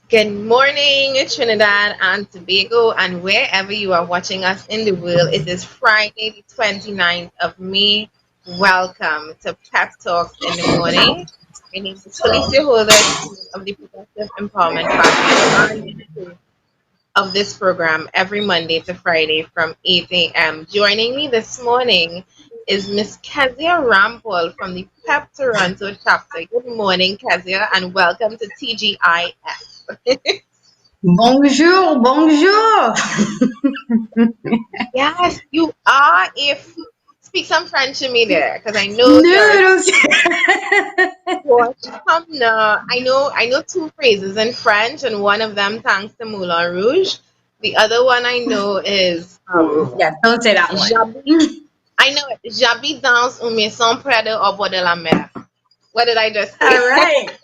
Good morning, Trinidad and Tobago, and wherever you are watching us in the world. It is Friday, the 29th of May. Welcome to Pep Talks in the Morning. My name is Felicia Holder, Queen of the Progressive Empowerment Family, and the host of this program every Monday to Friday from 8 a.m. Joining me this morning is Miss Kezia Rampol from the Pep Toronto chapter. Good morning, Kezia, and welcome to TGIF. Bonjour, bonjour. Yes, you are. If speak some French to me there, because I know you're Noodles. I know two phrases in French, and one of them thanks to Moulin Rouge. The other one I know is Yeah, don't say that one. J'habite. I know it. J'habite dans une maison près de au bord de la mer. What did I just All say? right.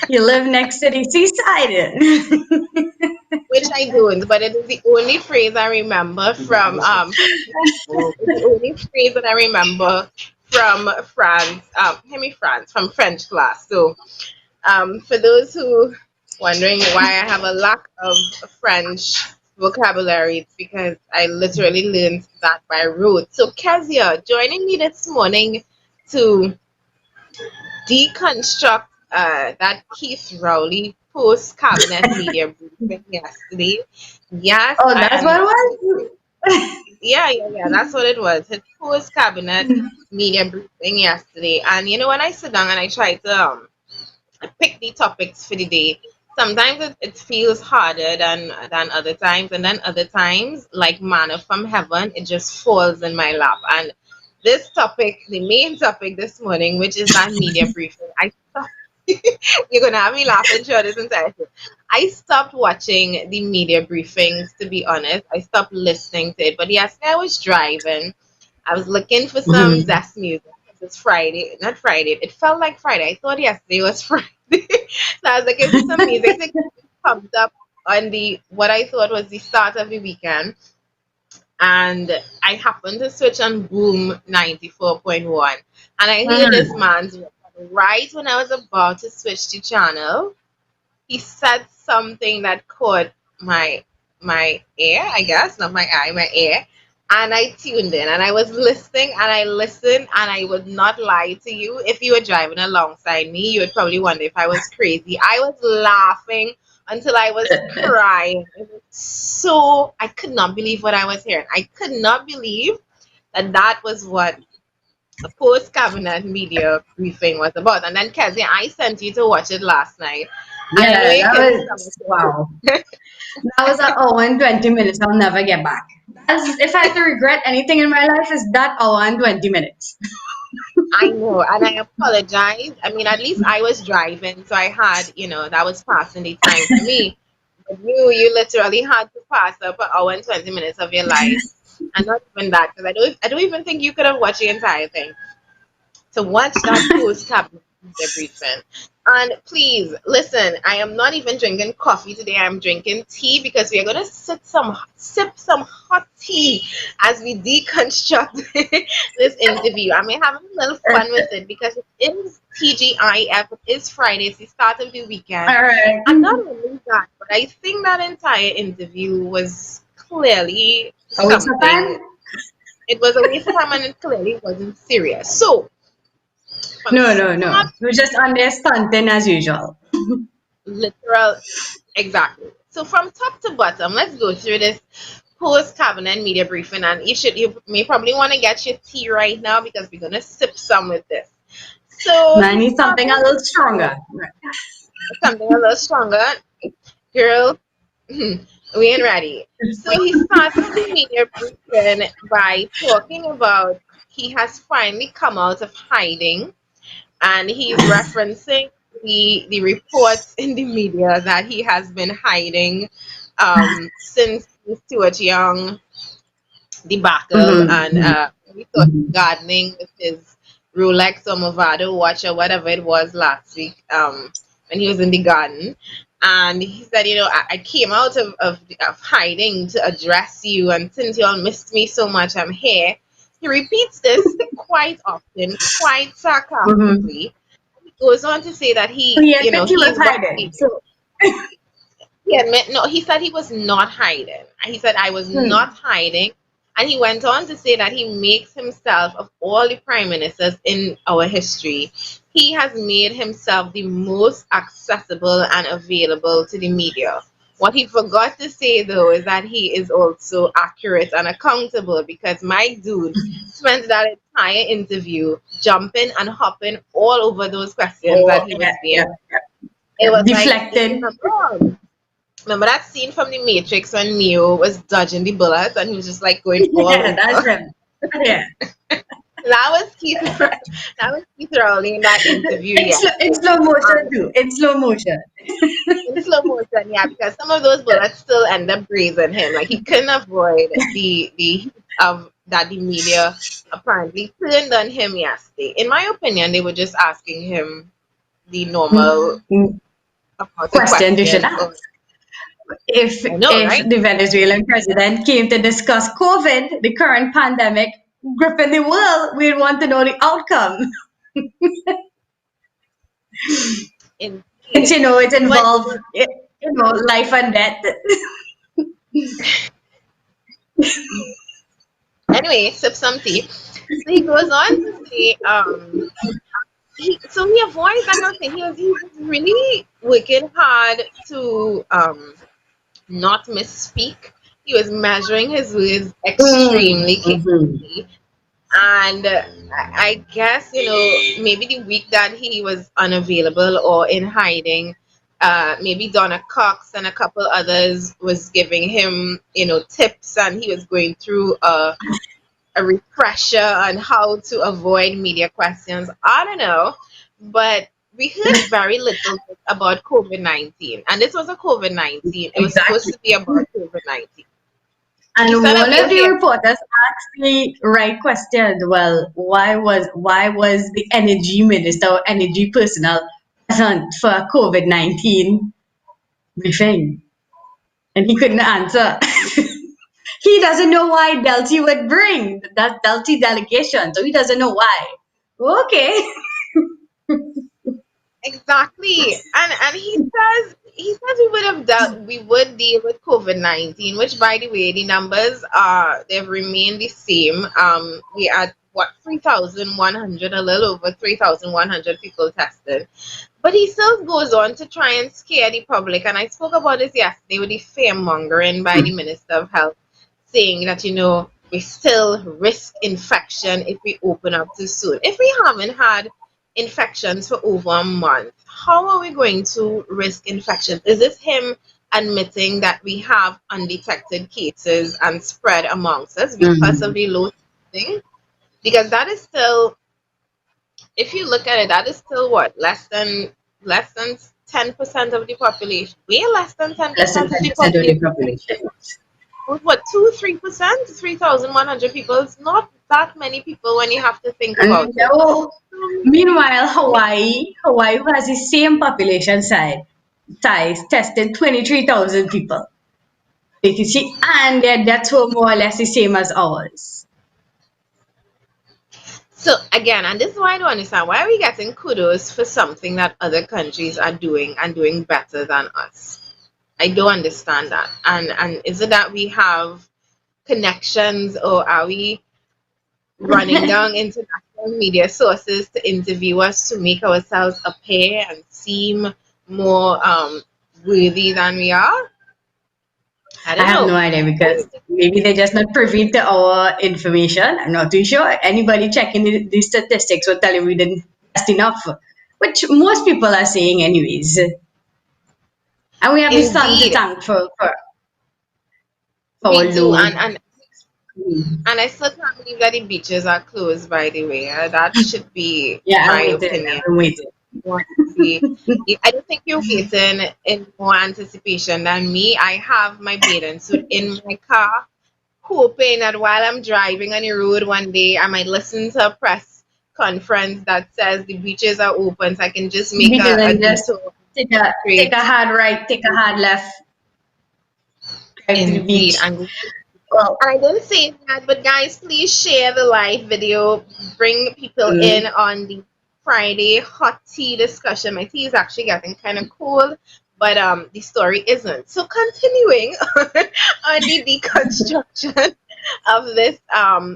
You live next to the seaside. Which I don't, but it is the only phrase I remember from it's the only phrase that I remember from France, France, from French class. So, for those who wondering why I have a lack of French vocabulary, it's because I literally learned that by rote. So, Kezia, joining me this morning to deconstruct that Keith Rowley post cabinet media briefing yesterday. Yes, Oh, I that's am. what it was? Yeah. That's what it was. His post cabinet media briefing yesterday. And when I sit down and I try to pick the topics for the day, sometimes it feels harder than other times, and then other times, like manna from heaven, it just falls in my lap. And this topic, the main topic this morning, which is that media briefing, you're gonna have me laughing throughout this entire show. I stopped watching the media briefings, to be honest. I stopped listening to it. But yesterday I was driving. I was looking for some Mhm. zest music. It's Friday, not Friday. It felt like Friday. I thought yesterday was Friday. So I was looking for some music to get pumped up on the what I thought was the start of the weekend. And I happened to switch on Boom 94.1. And I heard this Mhm. man's voice. Right when I was about to switch the channel, he said something that caught my ear, I guess, not my eye, my ear. And I tuned in and I was listening and I listened, and I would not lie to you. If you were driving alongside me, you would probably wonder if I was crazy. I was laughing until I was crying. It was so, I could not believe what I was hearing. I could not believe that that was what a post cabinet media briefing was about. And then Kezia, I sent you to watch it last night, and I know Yeah, you that couldn't stomach was it. wow. That was an hour and 20 minutes I'll never get back. That's, if I have to regret anything in my life, is that hour and 20 minutes. I know, and I apologize. I mean, at least I was driving, so I had, that was passing the time for me. But you literally had to pass up an hour and 20 minutes of your life, and not even that, because I don't even think you could have watched the entire thing to watch that post cabinet briefing. And please listen, I am not even drinking coffee today. I'm drinking tea because we are gonna sip some hot tea as we deconstruct this interview. I mean, having a little fun with it because it is TGIF. It is Friday. It's the start of the weekend, All right. and not only that, but I think that entire interview was clearly A waste of something. time? It was a waste of time, and it clearly wasn't serious. So from No, no, no. start We're just on there stunting as usual. literal exactly. So from top to bottom, let's go through this post cabinet media briefing, and you may probably want to get your tea right now because we're gonna sip some with this. So I he need something a started little stronger. something a little stronger, girl. We ain't ready. So he started the media briefing by talking about he has finally come out of hiding, and he's referencing the reports in the media that he has been hiding since the Stuart Young debacle, and Mm-hmm. he thought gardening with his Rolex or Movado watch or whatever it was last week, when he was in the garden. And he said, I came out of hiding to address you, and since you all missed me so much, I'm here. He repeats this quite often, quite Mm-hmm. sarcastically. He goes on to say that So he admits he was he's hiding. ready. He admit no, he said he was not hiding. He said I was Hmm. not hiding. And he went on to say that he makes himself, of all the prime ministers in our history, he has made himself the most accessible and available to the media. What he forgot to say though is that he is also accurate and accountable, because my dude spent that entire interview jumping and hopping all over those questions that Oh, he yeah, was being. yeah, It yeah. was like, Deflected. remember that scene from The Matrix when Neo was dodging the bullets and he was just like going all Yeah, that's over? him. Yeah. That was Keith. That was Keith Rowley in that interview. Yeah, In slow motion um, too. In slow motion. in slow motion. Yeah, because some of those bullets still end up grazing him. Like he couldn't avoid the heat of that the media apparently turned on him yesterday. In my opinion, they were just asking him the normal Mm, amount of question you should questions. ask. Or, I know, If right? the Venezuelan president came to discuss COVID, the current pandemic gripping the world, we'd want to know the outcome. It's, Indeed. it But involves, life and death. anyway, sip some tea. So he goes on to say, he avoids that kind of thing. He was really working hard to not misspeak. He was measuring his words extremely Mhm. carefully. And I guess, maybe the week that he was unavailable or in hiding, maybe Donna Cox and a couple others was giving him, tips, and he was going through a refresher on how to avoid media questions. I don't know, but we heard very little bit about COVID-19, and this was a COVID-19. It was supposed Exactly. to be about COVID-19. And Instead of one of we'll the hear, reporters asked the right question. Well, why was the energy minister or energy personnel present for COVID-19 briefing? And he couldn't answer. He doesn't know why Delty would bring that Delty delegation, so he doesn't know why. Okay. exactly, and he says we would deal with COVID-19, which, by the way, the numbers are they've remained the same. We at what 3,100, a little over 3,100 people tested. But he still goes on to try and scare the public. And I spoke about this yesterday with the fear mongering by the Minister of Health, saying that, we still risk infection if we open up too soon. If we haven't had infections for over a month, how are we going to risk infection? Is this him admitting that we have undetected cases and spread amongst us because of Mhm. the low testing? Because that is still, if you look at it, that is still what, less than 10% of the population, way less than ten Less than percent of the 10% of population. the population. What, 2-3%? 3,100 people. It's not that many people when you have to think about And it. meanwhile, Hawaii, who has the same population size, tested 23,000 people. You can see, and their deaths were more or less the same as ours. So again, and this is why I don't understand, why are we getting kudos for something that other countries are doing and doing better than us? I don't understand that. And is it that we have connections, or are we running down international media sources to interview us to make ourselves appear and seem more worthy than we are? I I don't have no know. idea because maybe they're just not privy to our information. I'm not too sure. Anybody checking the statistics will tell you we didn't test enough, which most people are saying anyways. And we have the sun to Indeed, thank for our we do, and low. and and I still can't believe that the beaches are closed. By the way, that should be Yeah, I'm my waiting. opinion. I'm waiting. Want to see. I don't think you're waiting in more anticipation than me. I have my bathing suit in my car, hoping that while I'm driving on the road one day, I might listen to a press conference that says the beaches are open, so I can just make Because a then just detour take a straight. hard right, take a hard left, drive to the Indeed, beach. and Well, I didn't say that, but guys, please share the live video. Bring people in mm, on the Friday hot tea discussion. My tea is actually getting kind of cold, but the story isn't. So continuing on the deconstruction of this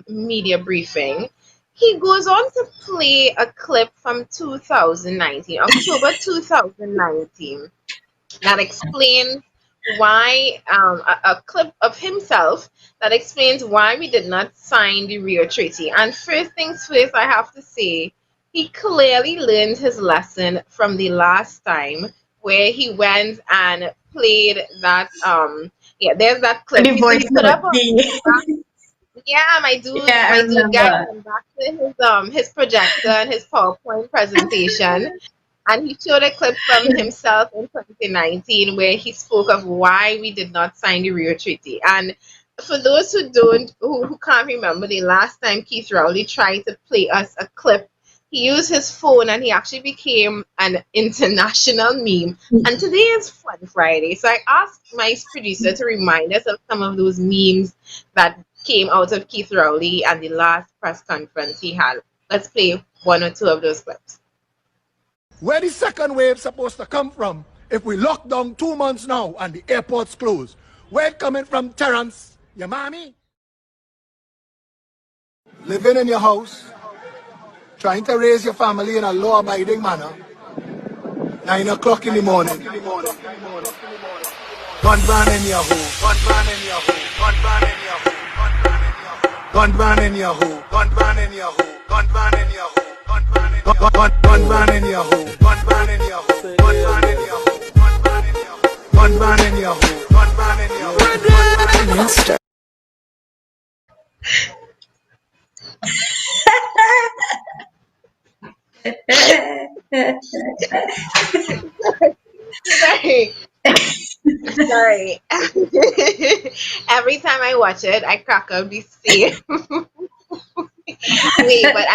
media briefing, he goes on to play a clip from 2019, October 2019, that explains why a clip of himself that explains why we did not sign the Rio Treaty. And first things first, I have to say he clearly learned his lesson from the last time where he went and played that yeah, there's that clip. The So voice he put note. up a yeah, Yeah, I my dude guy remember. went back to his projector and his PowerPoint presentation, and he showed a clip from himself in 2019 where he spoke of why we did not sign the Rio Treaty. And for those who can't remember the last time Keith Rowley tried to play us a clip, he used his phone and he actually became an international meme. And today is Fun Friday. So I asked my producer to remind us of some of those memes that came out of Keith Rowley and the last press conference he had. Let's play one or two of those clips. Where the second wave supposed to come from if we lock down 2 months now and the airports closed? Where it coming from, Terrence? Your mommy? Living in your house, trying to raise your family in a law-abiding manner, 9 o'clock in the morning, gun ban in your home, gun ban in your home, gun ban in your home, gun ban in your home, gun ban in your home, gun ban in your home, gun ban in your home, gun ban in your home, gun ban in your home, gun ban in your home, gun ban in your home, gun ban in your home. Master. Sorry. Sorry. Every time I watch it, I crack up the same way. But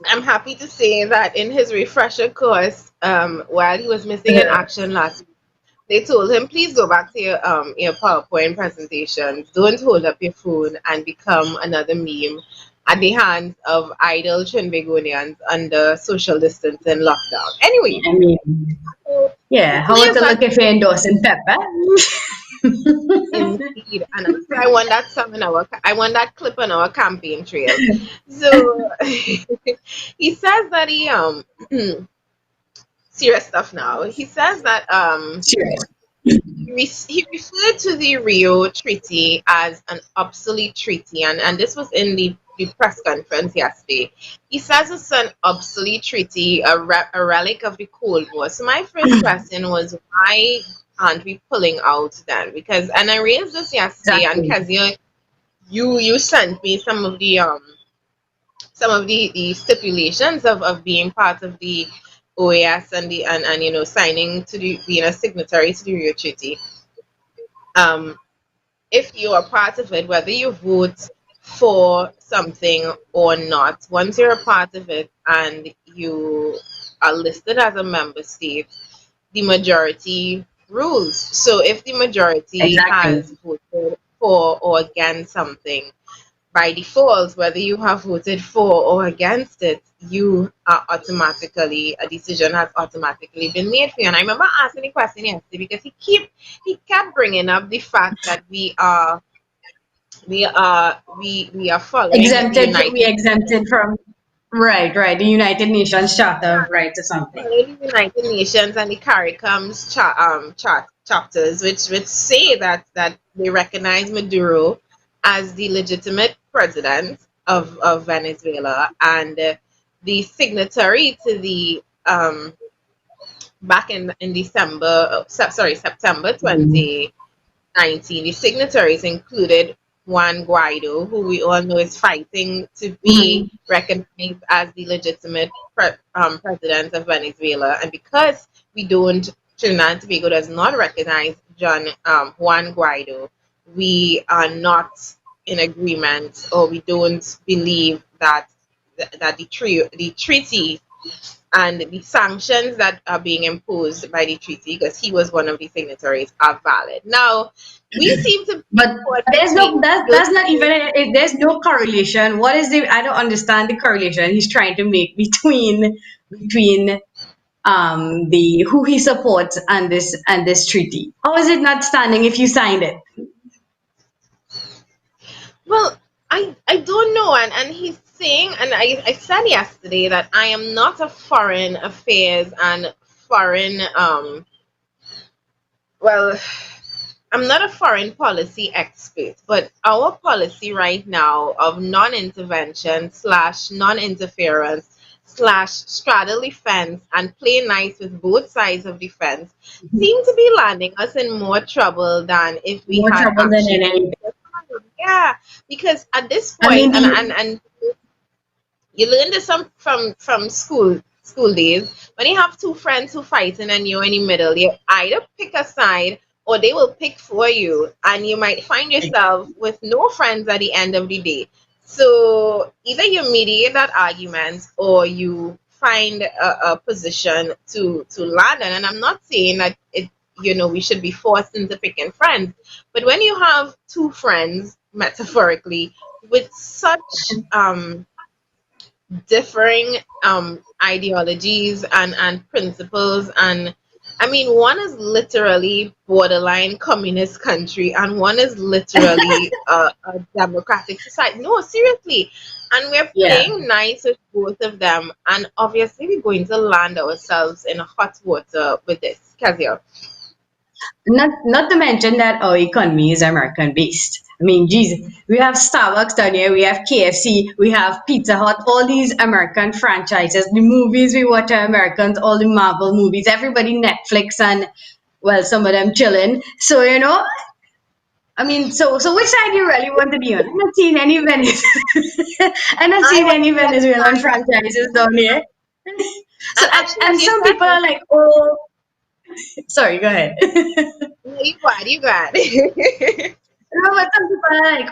I'm happy to say that in his refresher course, while he was missing in action last week, they told him, please go back to your PowerPoint presentations. Don't hold up your phone and become another meme at the hands of idle Trinbagonians under social distancing lockdown. Anyway, I mean, so yeah, he how plays to that look if you're endorsing Pepper? indeed, and so I want that song on I want that clip on our campaign trail. So he says that serious stuff now. He says that Serious. he referred to the Rio Treaty as an obsolete treaty, and this was in the press conference yesterday. He says it's an obsolete treaty, a relic of the Cold War. So my first question was, why aren't we pulling out then? Because, and I raised this yesterday, and Exactly. Kezia, you sent me some of the stipulations of being part of the OAS and and signing to the being a signatory to the Rio Treaty. Um, if you are part of it, whether you vote for something or not, once you're a part of it and you are listed as a member state, the majority rules. So if the majority Exactly. has voted for or against something, by default, whether you have voted for or against it, you are automatically a decision has automatically been made for you. And I remember asking the question yesterday because he kept bringing up the fact that we are following the We United exempted from, right, the United Nations Charter of Rights or something. following the United Nations and the CARICOM's chapters, which say that they recognize Maduro as the legitimate president of Venezuela, and the signatory to the back in December, September Mm. 2019, the signatories included Juan Guaido, who we all know is fighting to be Mhm. recognized as the legitimate president of Venezuela. And because we don't, Trinidad and Tobago does not recognize Juan Guaido, we are not in agreement, or we don't believe that the treaty and the sanctions that are being imposed by the treaty, because he was one of the signatories, are valid. Now, we seem to be But caught there's no between those that's not even there's no correlation. What is the I don't understand the correlation he's trying to make between the who he supports and this treaty? How is it not standing if you signed it? Well, I don't know, and he's saying, and I said yesterday that I am not a foreign affairs and foreign well, I'm not a foreign policy expert, but our policy right now of non-intervention slash non-interference slash straddle defense and play nice with both sides of defense seem to be landing us in more trouble than if we More had trouble than in actually. anything. Yeah, because at this I point, mean, and you learn this from school days. When you have two friends who fighting and you're in the middle, you either pick a side or they will pick for you, and you might find yourself with no friends at the end of the day. So either you mediate that argument or you find a position to land in. And I'm not saying that we should be forced into picking friends, but when you have two friends, metaphorically, with such differing ideologies and principles, and I mean, one is literally borderline communist country and one is literally a democratic society. No, seriously. And we're yeah. playing nice with both of them, and obviously we're going to land ourselves in hot water with this. Kazia. Not to mention that our economy is American based. I mean, geez, we have Starbucks down here, we have KFC, we have Pizza Hut, all these American franchises. The movies we watch are Americans, all the Marvel movies, everybody Netflix and well, some of them chilling. So I mean, so which side do you really want to be on? I'm not seeing any I'm not I seeing was any Venezuelan and franchises down here. So actually, and as you some said, people are like, oh, sorry, go ahead. no, you got. No, but some people are like,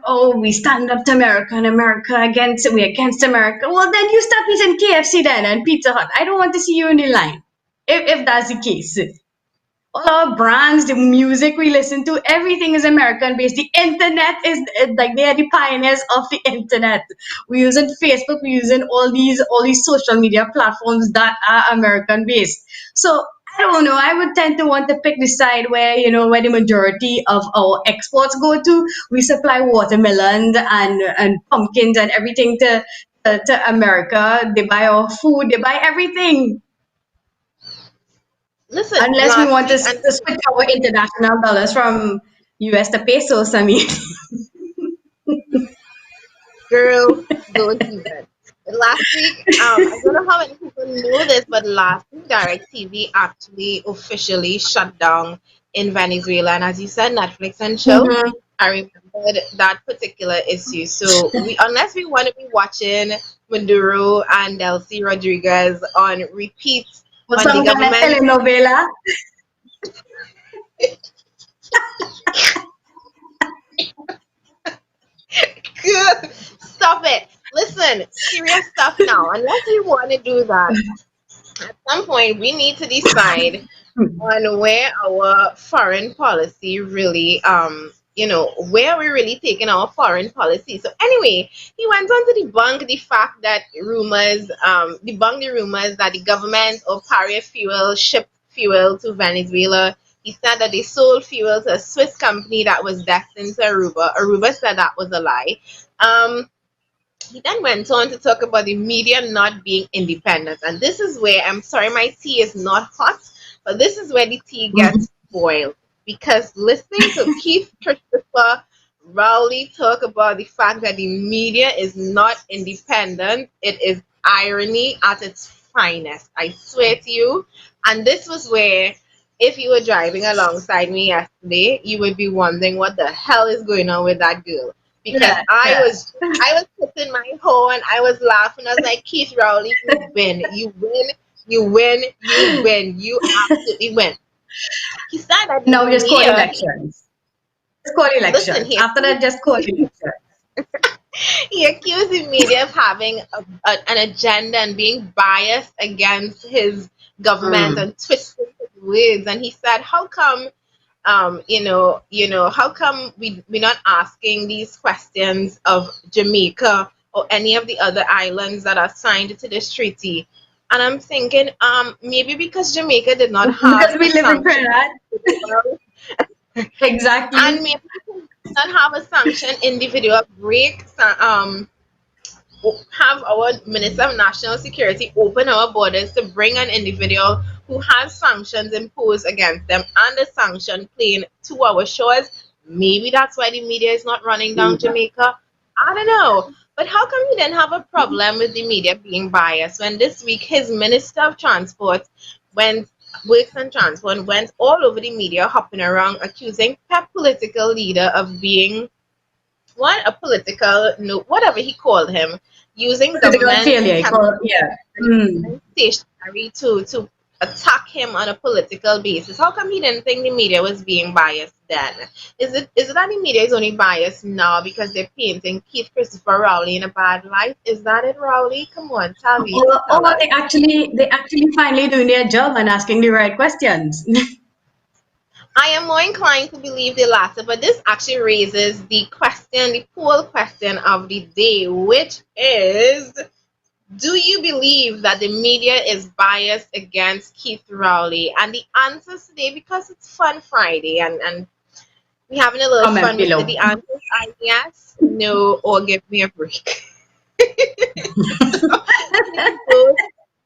oh, we stand up to America and we against America. Well, then you stop eating KFC then and Pizza Hut. I don't want to see you in the line. If that's the case. All our brands, the music we listen to, everything is American based. The internet is like they are the pioneers of the internet. We're using Facebook, we're using all these social media platforms that are American based. So I don't know. I would tend to want to pick the side where where the majority of our exports go to. We supply watermelons and pumpkins and everything to America. They buy our food. They buy everything. Listen, Unless we last want to, week, s- and to switch our international dollars from US to pesos, I mean. girl, don't even. Last week, I don't know how many people know this, but last week, DirecTV actually officially shut down in Venezuela. And as you said, Netflix and chill. Mhm. I remembered that particular issue. So unless we want to be watching Maduro and Delcy Rodriguez on repeat Or on the some kind of government. telenovela. Stop it. Listen, serious stuff now. Unless we want to do that, at some point we need to decide on where our foreign policy really where we're really taking our foreign policy. So anyway, he went on to debunk the fact that debunk the rumors that the government of Paria Fuel shipped fuel to Venezuela. He said that they sold fuel to a Swiss company that was destined to Aruba. Aruba said that was a lie. um he then went on to talk about the media not being independent. And this is where, I'm sorry, my tea is not hot, but this is where the tea Mhm. gets boiled. Because listening to Keith Christopher Rowley talk about the fact that the media is not independent, it is irony at its finest. I swear to you. And this was where, if you were driving alongside me yesterday, you would be wondering what the hell is going on with that girl. Because Yeah, I yeah. was I was putting my horn, I was laughing, I was like, Keith Rowley, you win, you win, you win, you win, you absolutely win. He said that the Now just call media, elections. Just call listen, elections. After that, just call elections. he accused the media of having an agenda and being biased against his government Mm. and twisting his words. And he said, how come how come we're not asking these questions of Jamaica or any of the other islands that are signed to this treaty? And I'm thinking, maybe because Jamaica did not Because have a we live in sanction, Trinidad. Exactly. and maybe because we did not have a sanction individual break, have our Minister of National Security open our borders to bring an individual who has sanctions imposed against them and a sanction plane to our shores. Maybe that's why the media is not running down Jamaica. I don't know. But how come he didn't have a problem with the media being biased when this week his Minister of Transport went Works and Transport went all over the media hopping around accusing Pep political leader of being what a political no whatever he called him using Political government failure. Yeah. Mm. stationery to attack him on a political basis. How come he didn't think the media was being biased then? Is it that the media is only biased now because they're painting Keith Christopher Rowley in a bad light? Is that it, Rowley? Come on, tell Or us. they actually finally doing their job and asking the right questions. I am more inclined to believe the latter, but this actually raises the poll question of the day, which is, do you believe that the media is biased against Keith Rowley? And the answers today, because it's Fun Friday and we're having a little Comment fun with it, below. the answers are yes, no, or give me a break. So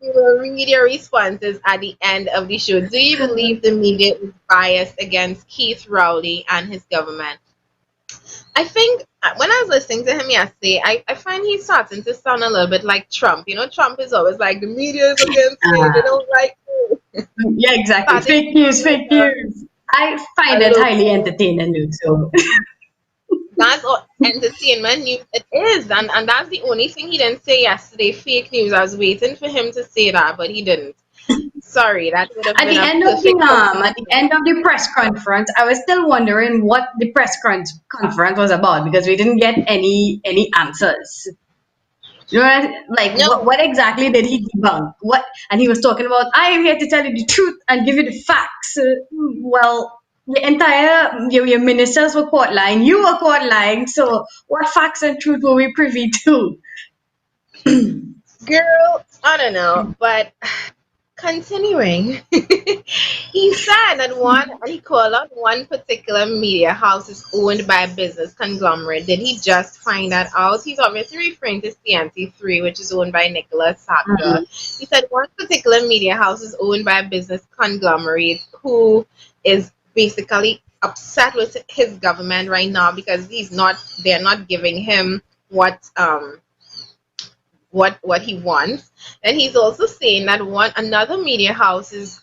we will read your responses at the end of the show. Do you believe the media is biased against Keith Rowley and his government? I think when I was listening to him yesterday, I find he's starting to sound a little bit like Trump. You know, Trump is always like, the media is against me, they Ah, don't like me. yeah, exactly. Starting Fake news, to fake news. I a find it little highly entertaining, though. So that's all entertainment news it is, and that's the only thing he didn't say yesterday. Fake news. I was waiting for him to say that, but he didn't. Sorry, that would have been a perfect at the end of the press conference, I was still wondering what the conference was about because we didn't get any answers. You know, like no. what exactly did he debunk? What and he was talking about. I am here to tell you the truth and give you the facts. Well, the entire your ministers were caught lying. You were caught lying. So what facts and truth were we privy to? Girl, I don't know, but continuing, he said that he called out one particular media house is owned by a business conglomerate. Did he just find that out? He's obviously referring to CNC3, which is owned by Nicholas Sapta. Mhm. He said one particular media house is owned by a business conglomerate who is basically upset with his government right now because they're not giving him what he wants. And he's also saying that one another media house is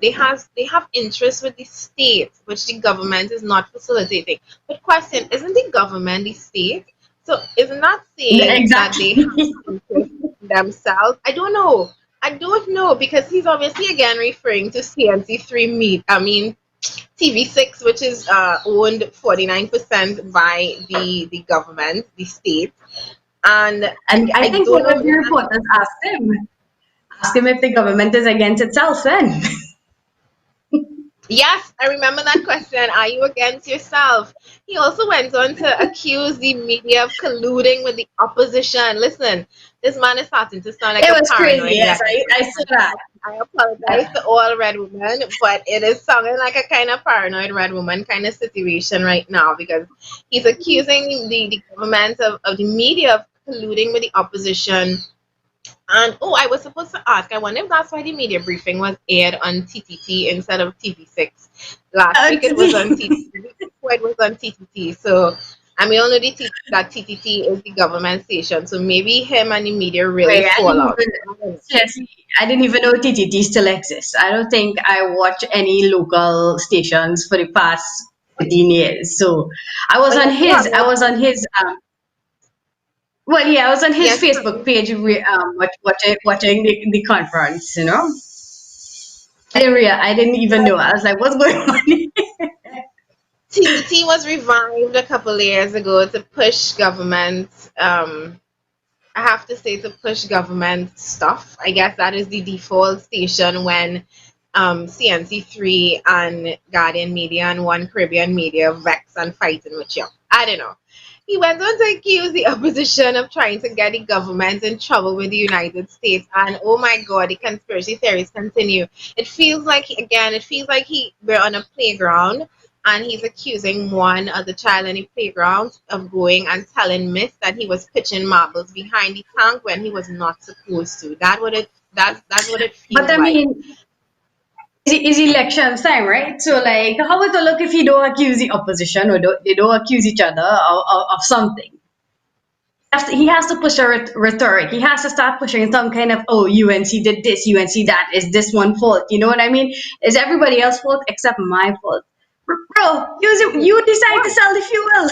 they have interest with the state, which the government is not facilitating. But question, isn't the government the state? So isn't that saying that they Exactly. have interest in themselves? I don't know. I don't know because he's obviously again referring to CNC3 meet. I mean TV6, which is owned 49% by the government, the state. And And I I think don't one of know. the reporters asked him if the government is against itself. Then Yes, I remember that question. Are you against yourself? He also went on to accuse the media of colluding with the opposition. Listen, this man is starting to sound like it a was crazy. paranoid Yes, red I woman. saw that. I apologize to all red women, but it is sounding like a kind of paranoid red woman kind of situation right now because he's accusing the government of the media of colluding with the opposition. And oh, I was supposed to ask. I wonder if that's why the media briefing was aired on TTT instead of TV6. Last week it was on TTT. The week before it was on TTT. So, and we all know that TTT is the government station. So maybe him and the media really Wait, I fall didn't out. even seriously. I didn't even know TTT still exists. I don't think I watch any local stations for the past 15 years. So I was But on yes, you his. have I no. was on his. Well, yeah, I was on his Yes, Facebook page, watching the conference. I didn't even know. I was like, what's going on? TTT was revived a couple of years ago to push government. I have to say to push government stuff. I guess that is the default station when CNC3 and Guardian Media and One Caribbean Media vex and fighting with you. I don't know. He went on to accuse the opposition of trying to get the government in trouble with the United States. And oh my God, the conspiracy theories continue. It feels like, again, it feels like we're on a playground and he's accusing one of the child in the playground of going and telling Miss that he was pitching marbles behind the tank when he was not supposed to. That's what it But feels I like. mean, it's elections time, right? So, like, how would it look if you don't accuse the opposition or they don't accuse each other of something? He has to push a rhetoric. He has to start pushing some kind of, oh, UNC did this, UNC that. Is this one fault? You know what I mean? Is everybody else's fault except my fault? Bro, you decide to sell the fuel.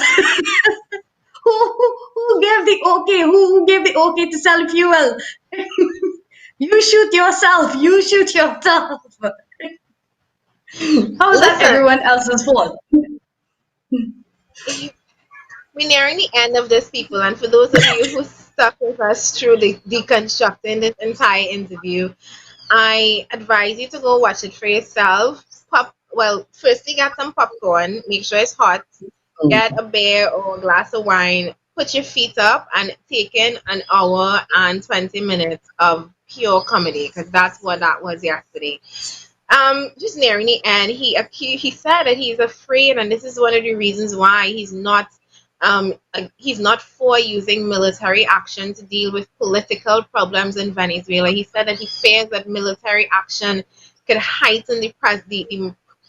Who gave the okay? Who gave the okay to sell fuel? You shoot yourself. You shoot yourself. How is that Listen, everyone else's fault? we're nearing the end of this, people, and for those of you who stuck with us through the deconstructing this entire interview, I advise you to go watch it for yourself. Well, firstly, get some popcorn, make sure it's hot, get a beer or a glass of wine, put your feet up, and take in an hour and 20 minutes of pure comedy, because that's what that was yesterday. Just nearing the end, he said that he's afraid, and this is one of the reasons why he's not for using military action to deal with political problems in Venezuela. He said that he fears that military action could heighten the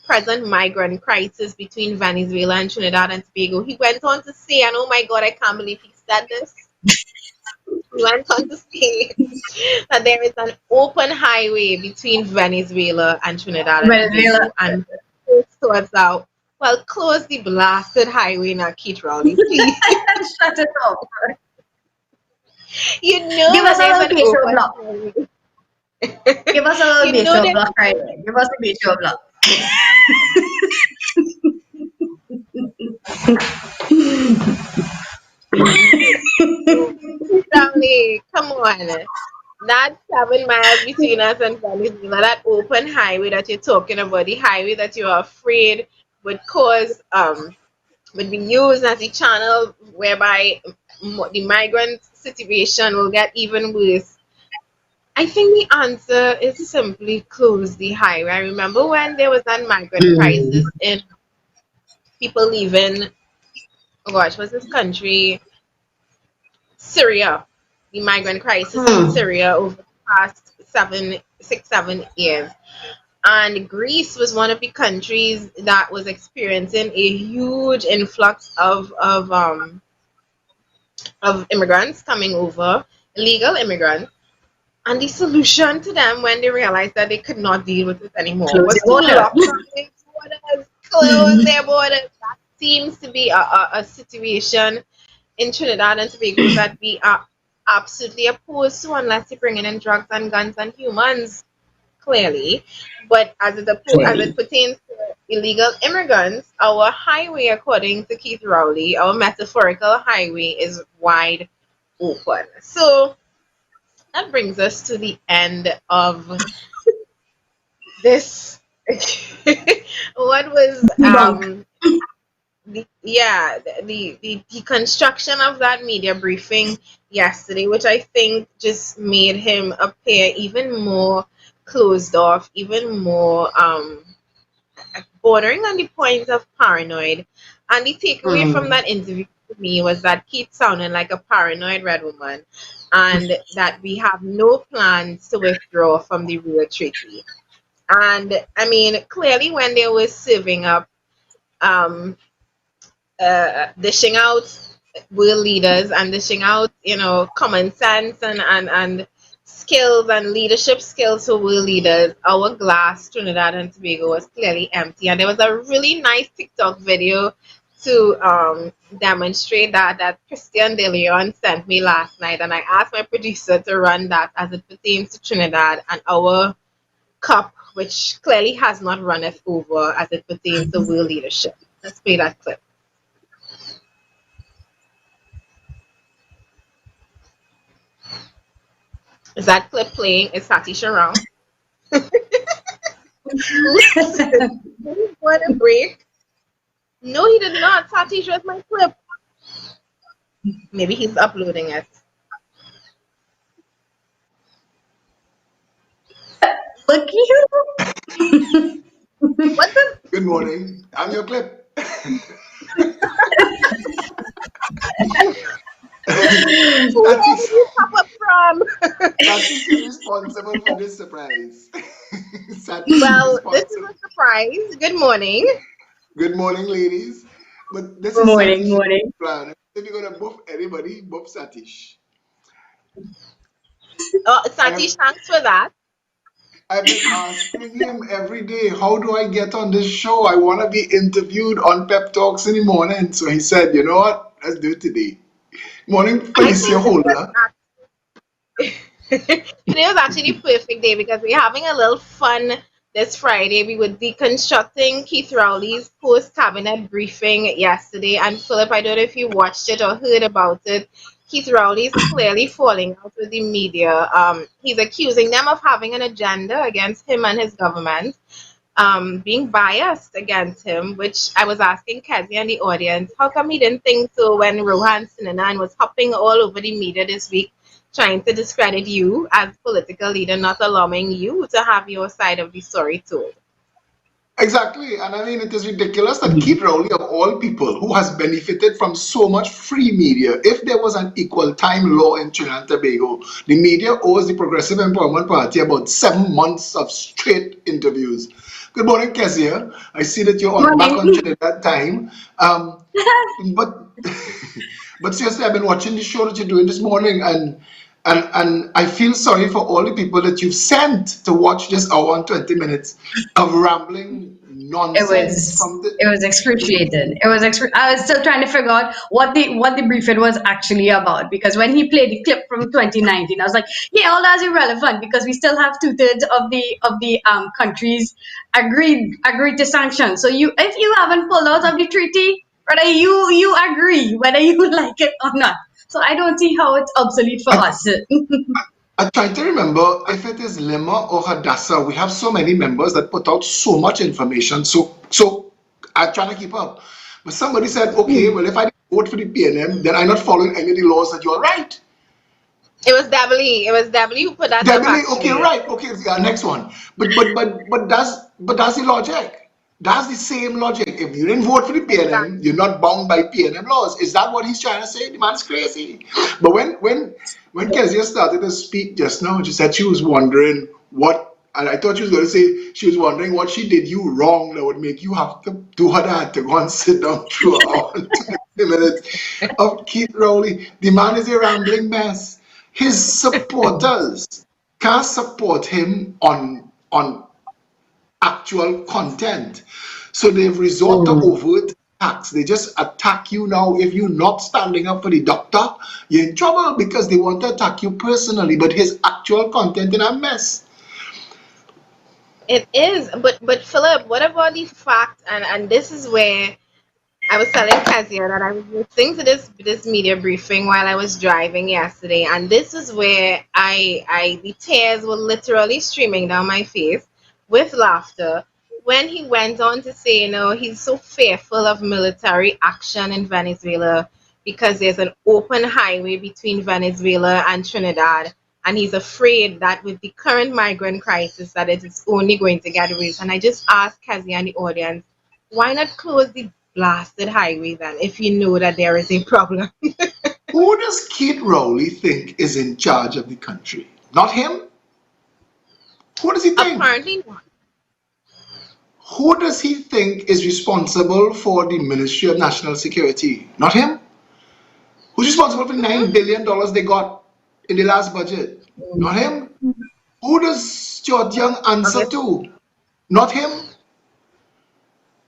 present migrant crisis between Venezuela and Trinidad and Tobago. He went on to say, and oh my God, I can't believe he said this. He went on to say that there is an open highway between Venezuela and Trinidad and Venezuela. Tobago, and towards out. Well, close the blasted highway now, Keith Rowley, please. Shut it off. You know Give us that a there's little an bistro open block. highway. Give us a little You know bistro that block right there. Give us a bistro block. Rowley, come on. That 7 miles between us and Venezuela, that open highway that you're talking about, the highway that you're afraid would cause would be used as a channel whereby the migrant situation will get even worse. I think the answer is simply close the highway. I remember when there was that migrant Mm. crisis in people leaving, oh gosh, what's this country? Syria. The migrant crisis in Hmm. Syria over the past 7 6 7 years. And Greece was one of the countries that was experiencing a huge influx of immigrants coming over, illegal immigrants. And the solution to them when they realized that they could not deal with it anymore Close the was to border. lock down their borders, close their borders. That seems to be a situation in Trinidad and Tobago that we are absolutely opposed to unless you're bringing in drugs and guns and humans, clearly. But as it Clearly. pertains to illegal immigrants, our highway, according to Keith Rowley, our metaphorical highway is wide open. So that brings us to the end of this. What was Debunk. the deconstruction of that media briefing yesterday, which I think just made him appear even more closed off, even more bordering on the point of paranoid. And the takeaway from Mm. that interview to me was that Keith sounded like a paranoid red woman, and that we have no plans to withdraw from the real treaty. And I mean, clearly, when they were serving up um, dishing out world leaders and dishing out, common sense and skills and leadership skills for world leaders, our glass, Trinidad and Tobago, was clearly empty. And there was a really nice TikTok video to demonstrate that Christian De Leon sent me last night. And I asked my producer to run that as it pertains to Trinidad and our cup, which clearly has not runneth over as it pertains to world leadership. Let's play that clip. Is that clip playing? Is Satisha wrong? Listen, did he go on a break? No, he did not. Satish was my clip. Maybe he's uploading it. Look you. What the? Good morning. I'm your clip. Where did Satish, you pop up from? Satish is responsible for this surprise. Satish is Well, this is responsible. a surprise. Good morning. Good morning, ladies. But this is Morning, Satish's morning. plan. If you're gonna buff anybody, buff Satish. Satish, I've thanks for that. I've been asking him every day, how do I get on this show? I want to be interviewed on Pep Talks in the morning. So he said, you know what? Let's do it today. Morning, I Felicia think today was Holder. today was actually the perfect day because we're having a little fun this Friday. We were deconstructing Keith Rowley's post cabinet briefing yesterday. And Philip, I don't know if you watched it or heard about it. Keith Rowley is clearly falling out with the media. He's accusing them of having an agenda against him and his government, being biased against him, which I was asking Kezia and the audience, how come he didn't think so when Rohan Sinanan was hopping all over the media this week trying to discredit you as political leader, not allowing you to have your side of the story told? Exactly. And I mean, it is ridiculous that Keith Rowley, of all people, who has benefited from so much free media, if there was an equal time law in Trinidad and Tobago, the media owes the Progressive Empowerment Party about 7 months of straight interviews. Good morning, Kezia. I see that you're back on Morning. Trinidad time. But but seriously, I've been watching the show that you're doing this morning, and I feel sorry for all the people that you've sent to watch this hour and 20 minutes of rambling It nonsense was from the. it was excruciating. I was still trying to figure out what the briefing was actually about because when he played the clip from 2019, I was like, yeah, all that's irrelevant because we still have 2/3 of the countries agreed to sanctions. So you if you haven't pulled out of the treaty, whether you agree whether you like it or not. So I don't see how it's obsolete for I, us. I try to remember if it is Lima or Hadassah. We have so many members that put out so much information. So I'm trying to keep up. But somebody said, okay, well, if I vote for the PNM, then I'm not following any of the laws that you are right. It was Devily. It was Devily who put that up Definitely, okay, actually. right, okay, yeah, next one. But that's the logic. That's the same logic. If you didn't vote for the PNM, Exactly. you're not bound by PNM laws. Is that what he's trying to say? The man's crazy. But when Kezia started to speak just now, she said she was wondering what, and I thought she was going to say she was wondering what she did you wrong that would make you have to do her that to go and sit down through an hour and 20 minutes of Keith Rowley. The man is a rambling mess. His supporters can't support him on actual content. So they've resorted to overt attacks. They just attack you now. If you're not standing up for the doctor, you're in trouble because they want to attack you personally. But his actual content in a mess. It is, but Philip, what about the fact, and this is where I was telling Kezia that I was listening to this media briefing while I was driving yesterday, and this is where I the tears were literally streaming down my face with laughter when he went on to say, he's so fearful of military action in Venezuela because there's an open highway between Venezuela and Trinidad, and he's afraid that with the current migrant crisis that it is only going to get worse. And I just asked Kezia and the audience, why not close the blasted highway then if you know that there is a problem? Who does Keith Rowley think is in charge of the country? Not him? Who does he think? Apparently not. Who does he think is responsible for the Ministry of National Security? Not him? Who's responsible for the $9 billion they got in the last budget? Not him? Who does Stuart Young answer Okay. to? Not him?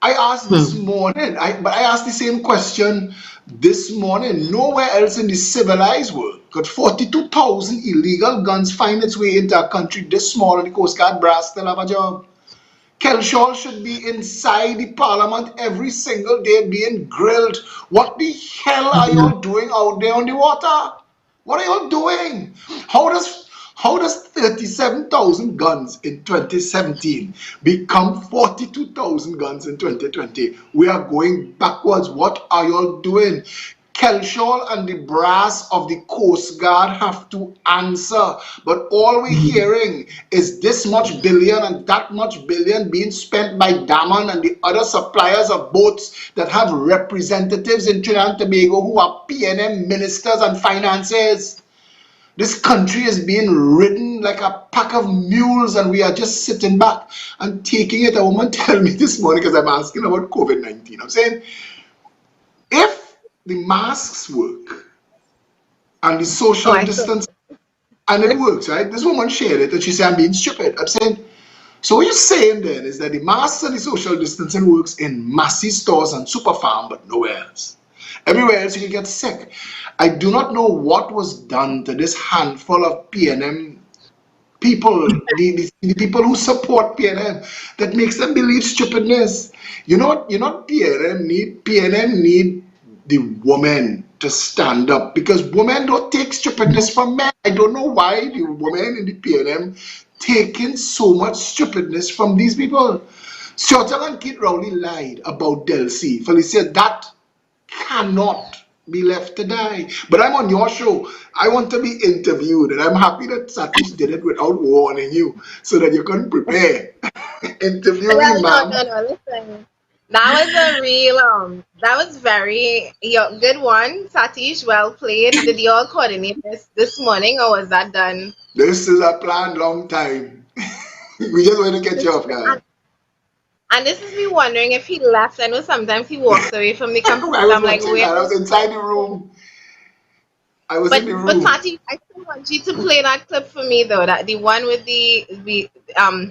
I asked this morning, but I asked the same question this morning. Nowhere else in the civilized world could 42,000 illegal guns find its way into a country this small and the Coast Guard brass still have a job. Kelshaw should be inside the parliament every single day being grilled. What the hell are y'all doing out there on the water? What are y'all doing? How does 37,000 guns in 2017 become 42,000 guns in 2020? We are going backwards. What are y'all doing? Kelshaw and the brass of the Coast Guard have to answer. But all we're hearing is this much billion and that much billion being spent by Daman and the other suppliers of boats that have representatives in Trinidad and Tobago who are PNM ministers and financiers. This country is being ridden like a pack of mules, and we are just sitting back and taking it. A woman tell me this morning, because I'm asking about COVID-19. I'm saying, if the masks work and the Oh, social I saw. distance, and it works, right? This woman shared it, and she said, I'm being stupid. I'm saying, so what you're saying then is that the masks and the social distancing works in massy stores and super farm, but nowhere else. Everywhere else you can get sick. I do not know what was done to this handful of PNM people, the people who support PNM, that makes them believe stupidness. You know what PNM need? PNM need the women to stand up, because women don't take stupidness from men. I don't know why the women in the PNM taking so much stupidness from these people. Churchill and Kit Rowley lied about Delcy. Felicia, that cannot be left to die. But I'm on your show. I want to be interviewed, and I'm happy that Satish did it without warning you so that you can prepare. Interview me, Well, no, ma'am. no, no. Listen, that was a real that was very good one, Satish. Well played. Did you all coordinate this morning, or was that done? This is a planned long time. We just want to get you off And, guard. and this is me wondering if he left. I know sometimes he walks away from the computer. I was I'm like, watching where that. I was is inside the room. I was in the but room. Tati, I still want you to play that clip for me though. That the one with the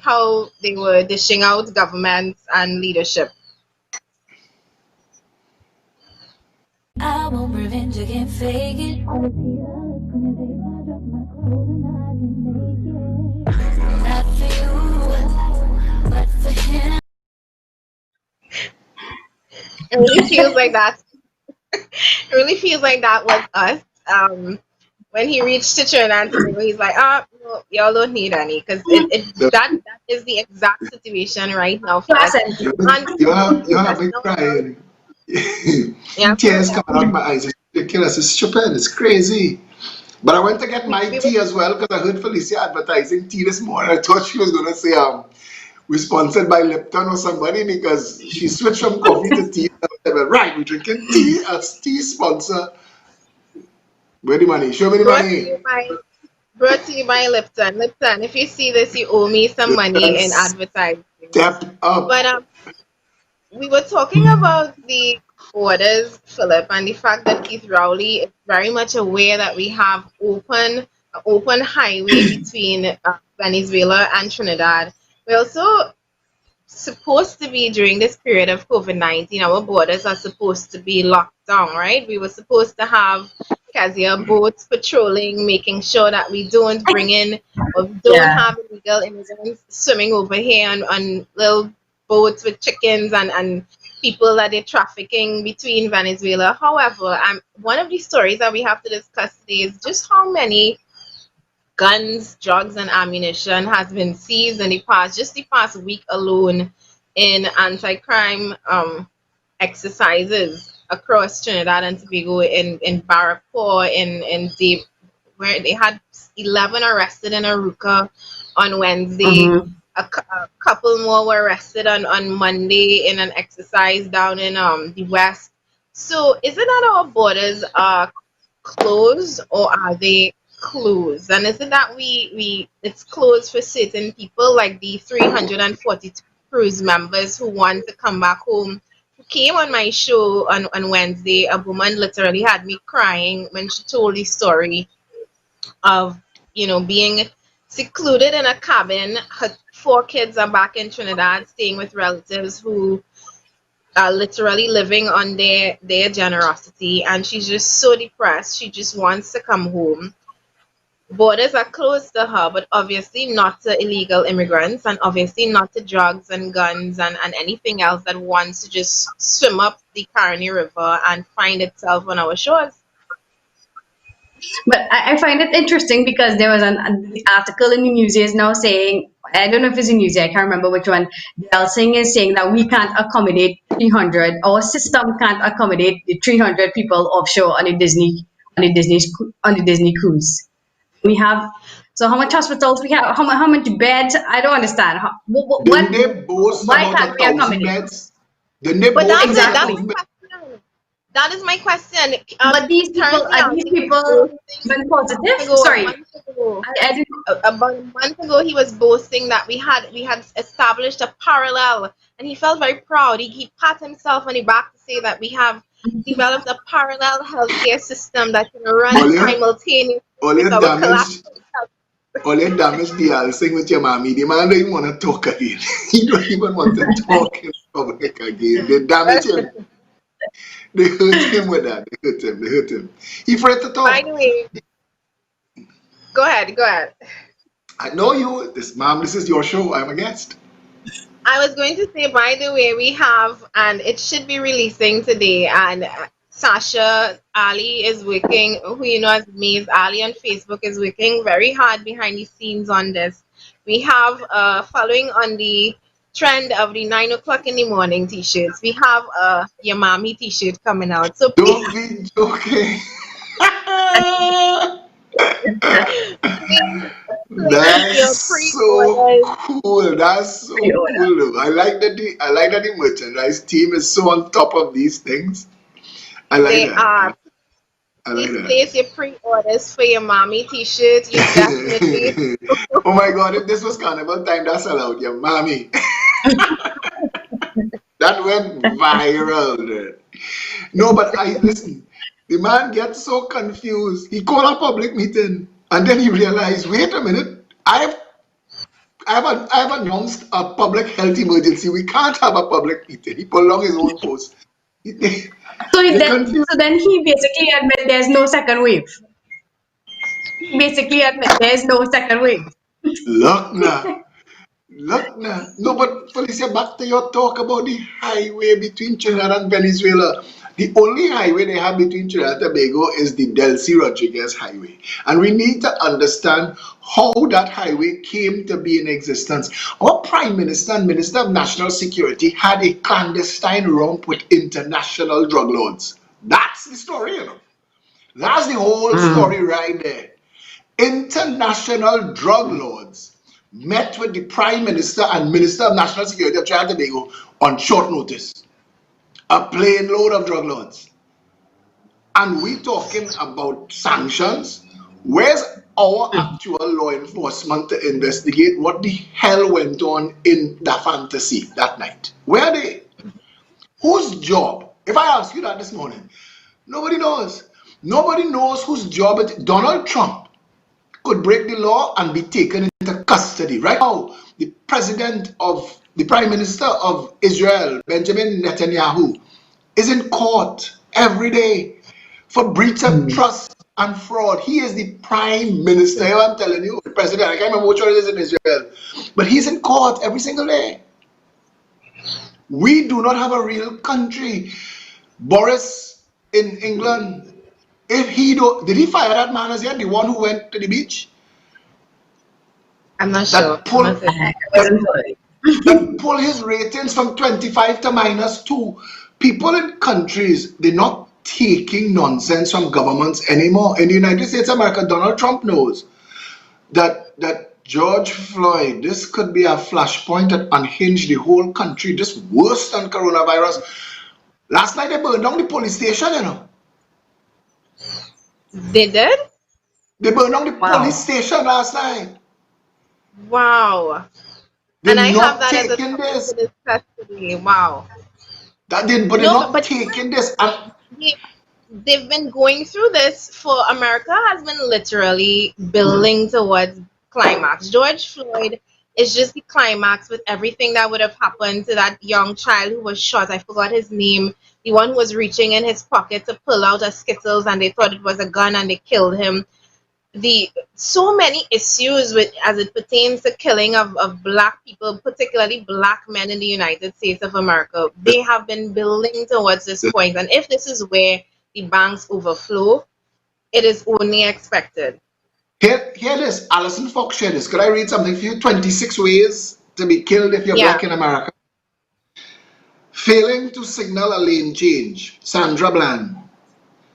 how they were dishing out governments and leadership. I want revenge, I can't fake it. I see the look on your face, I drop my clothes and I can make it. Not for you, but for him. It really feels like that. It really feels like that was us. When he reached to Trinidad and Tobago, he's like, no, y'all don't need any, because that is the exact situation right now for Class us. empty. You And you have that's me not about, crying. yeah, Tears coming out my eyes. It's ridiculous. It's stupid. It's crazy. But I went to get my we were tea as well because I heard Felicia advertising tea this morning. I thought she was going to say, we're sponsored by Lipton or somebody, because she switched from coffee to tea. I said, well, right, we're drinking tea as tea sponsor. Where the money? Show me the brought to you money. by brought to you by Lipton. Lipton, if you see this, you owe me some Lipton money in advertising. step up. But we were talking about the borders, Philip, and the fact that Keith Rowley is very much aware that we have open highway between Venezuela and Trinidad. We also supposed to be during this period of COVID-19, our borders are supposed to be locked down, right? We were supposed to have Kezia boats patrolling, making sure that we don't bring in or we don't Yeah. have illegal immigrants swimming over here on little boats with chickens and people that they're trafficking between Venezuela. However, one of the stories that we have to discuss today is just how many guns, drugs, and ammunition has been seized in just the past week alone in anti-crime exercises across Trinidad and Tobago in Barrackpore, where they had 11 arrested in Aruca on Wednesday. Mm-hmm. A couple more were arrested on Monday in an exercise down in the west. So is it that our borders are closed, or are they closed? And is it that we it's closed for certain people, like the 342 cruise members who want to come back home, who came on my show on Wednesday? A woman literally had me crying when she told the story of being secluded in a cabin. Her four kids are back in Trinidad staying with relatives who are literally living on their generosity, and she's just so depressed. She just wants to come home. Borders are closed to her, but obviously not to illegal immigrants, and obviously not to drugs and guns and anything else that wants to just swim up the Caroni River and find itself on our shores. But I find it interesting because there was an article in the news is now saying I don't know if it's in news. I can't remember which one. Dale Singh is saying that we can't accommodate 300. Our system can't accommodate the 300 people offshore on the Disney cruise. We have. So how much hospitals we have? How much beds? I don't understand. Didn't they boast Why about can't we 1,000 accommodate? beds? Didn't they But boast that's it. about That's Exactly. 1,000 my beds? question. That is my question. But these people Currently, are I these think people even positive? a Sorry, month ago, I didn't. about a month ago, he was boasting that we had established a parallel, and he felt very proud. He pat himself on the back to say that we have developed a parallel healthcare system that can run All you, simultaneously all with you our damage, collapsing health. all you damage the Alsing with your mommy. The man don't even want to talk again. He don't even want to talk in public again. They damage him. They hurt him with that. They hurt him. They hurt him. He afraid to By talk. the way, go ahead, go ahead. I know you. This is your show. I'm a guest. I was going to say, by the way, we have, and it should be releasing today, and Sasha Ali is working, who you know as Maze Ali on Facebook, is working very hard behind the scenes on this. We have, following on the trend of the 9 o'clock in the morning t-shirts, we have a Yamami t-shirt coming out. So Don't be joking. please place That's your so pre-orders. cool. That's so cool. Though. I like that the merchandise team is so on top of these things. I like They that. are. I like Please that. place your pre-orders for your mommy t-shirt. You definitely. Oh my God! If this was carnival time, that's allowed. Yeah, mommy. That went viral. Dude. No, but I listen. The man gets so confused. He called a public meeting, and then he realized, wait a minute. I've announced a public health emergency. We can't have a public meeting. He put along his own post. They, So they then, confused. so then he basically admit there's no second wave. He basically admit there's no second wave. Look now. Look now. No, but Felicia, back to your talk about the highway between Trinidad and Venezuela. The only highway they have between Trinidad and Tobago is the Delcy Rodriguez Highway. And we need to understand how that highway came to be in existence. Our Prime Minister and Minister of National Security had a clandestine romp with international drug lords. That's the story, you know. That's the whole story right there. International drug lords met with the Prime Minister and Minister of National Security of Trinidad and Tobago on short notice. A plane load of drug lords. And we talking about sanctions. Where's our actual law enforcement to investigate what the hell went on in the fantasy that night? Where are they? Whose job? If I ask you that this morning, nobody knows. Nobody knows whose job it is. Donald Trump could break the law and be taken into custody. Right now, the Prime Minister of Israel, Benjamin Netanyahu, is in court every day for breach of trust and fraud. He is the Prime Minister. I'm telling you, the President. I can't remember which one it is in Israel, but he's in court every single day. We do not have a real country. Boris in England, if he did he fire that man as yet? The one who went to the beach? I'm not sure. That pull I'm not sure. I wasn't sorry. that pull his ratings from 25 to -2. People in countries, they're not taking nonsense from governments anymore. In the United States of America, Donald Trump knows that George Floyd, this could be a flashpoint that unhinged the whole country, just worse than coronavirus. Last night they burned down the police station, you know. They did? They burned down the Wow. police station last night. Wow. They're And I have not that as a taking topic this. to discuss today. Wow. But they're No, not but taking this. And they, they've been going through this for America has been literally building towards climax. George Floyd is just the climax with everything that would have happened to that young child who was shot. I forgot his name. The one who was reaching in his pocket to pull out a Skittles and they thought it was a gun and they killed him. The so many issues with as it pertains to killing of black people, particularly black men in the United States of America, they have been building towards this point. And if this is where the banks overflow, it is only expected. Hear this. Alison Fox shared this. Could I read something for you? 26 ways to be killed if you're Yeah. black in America. Failing to signal a lane change, Sandra Bland.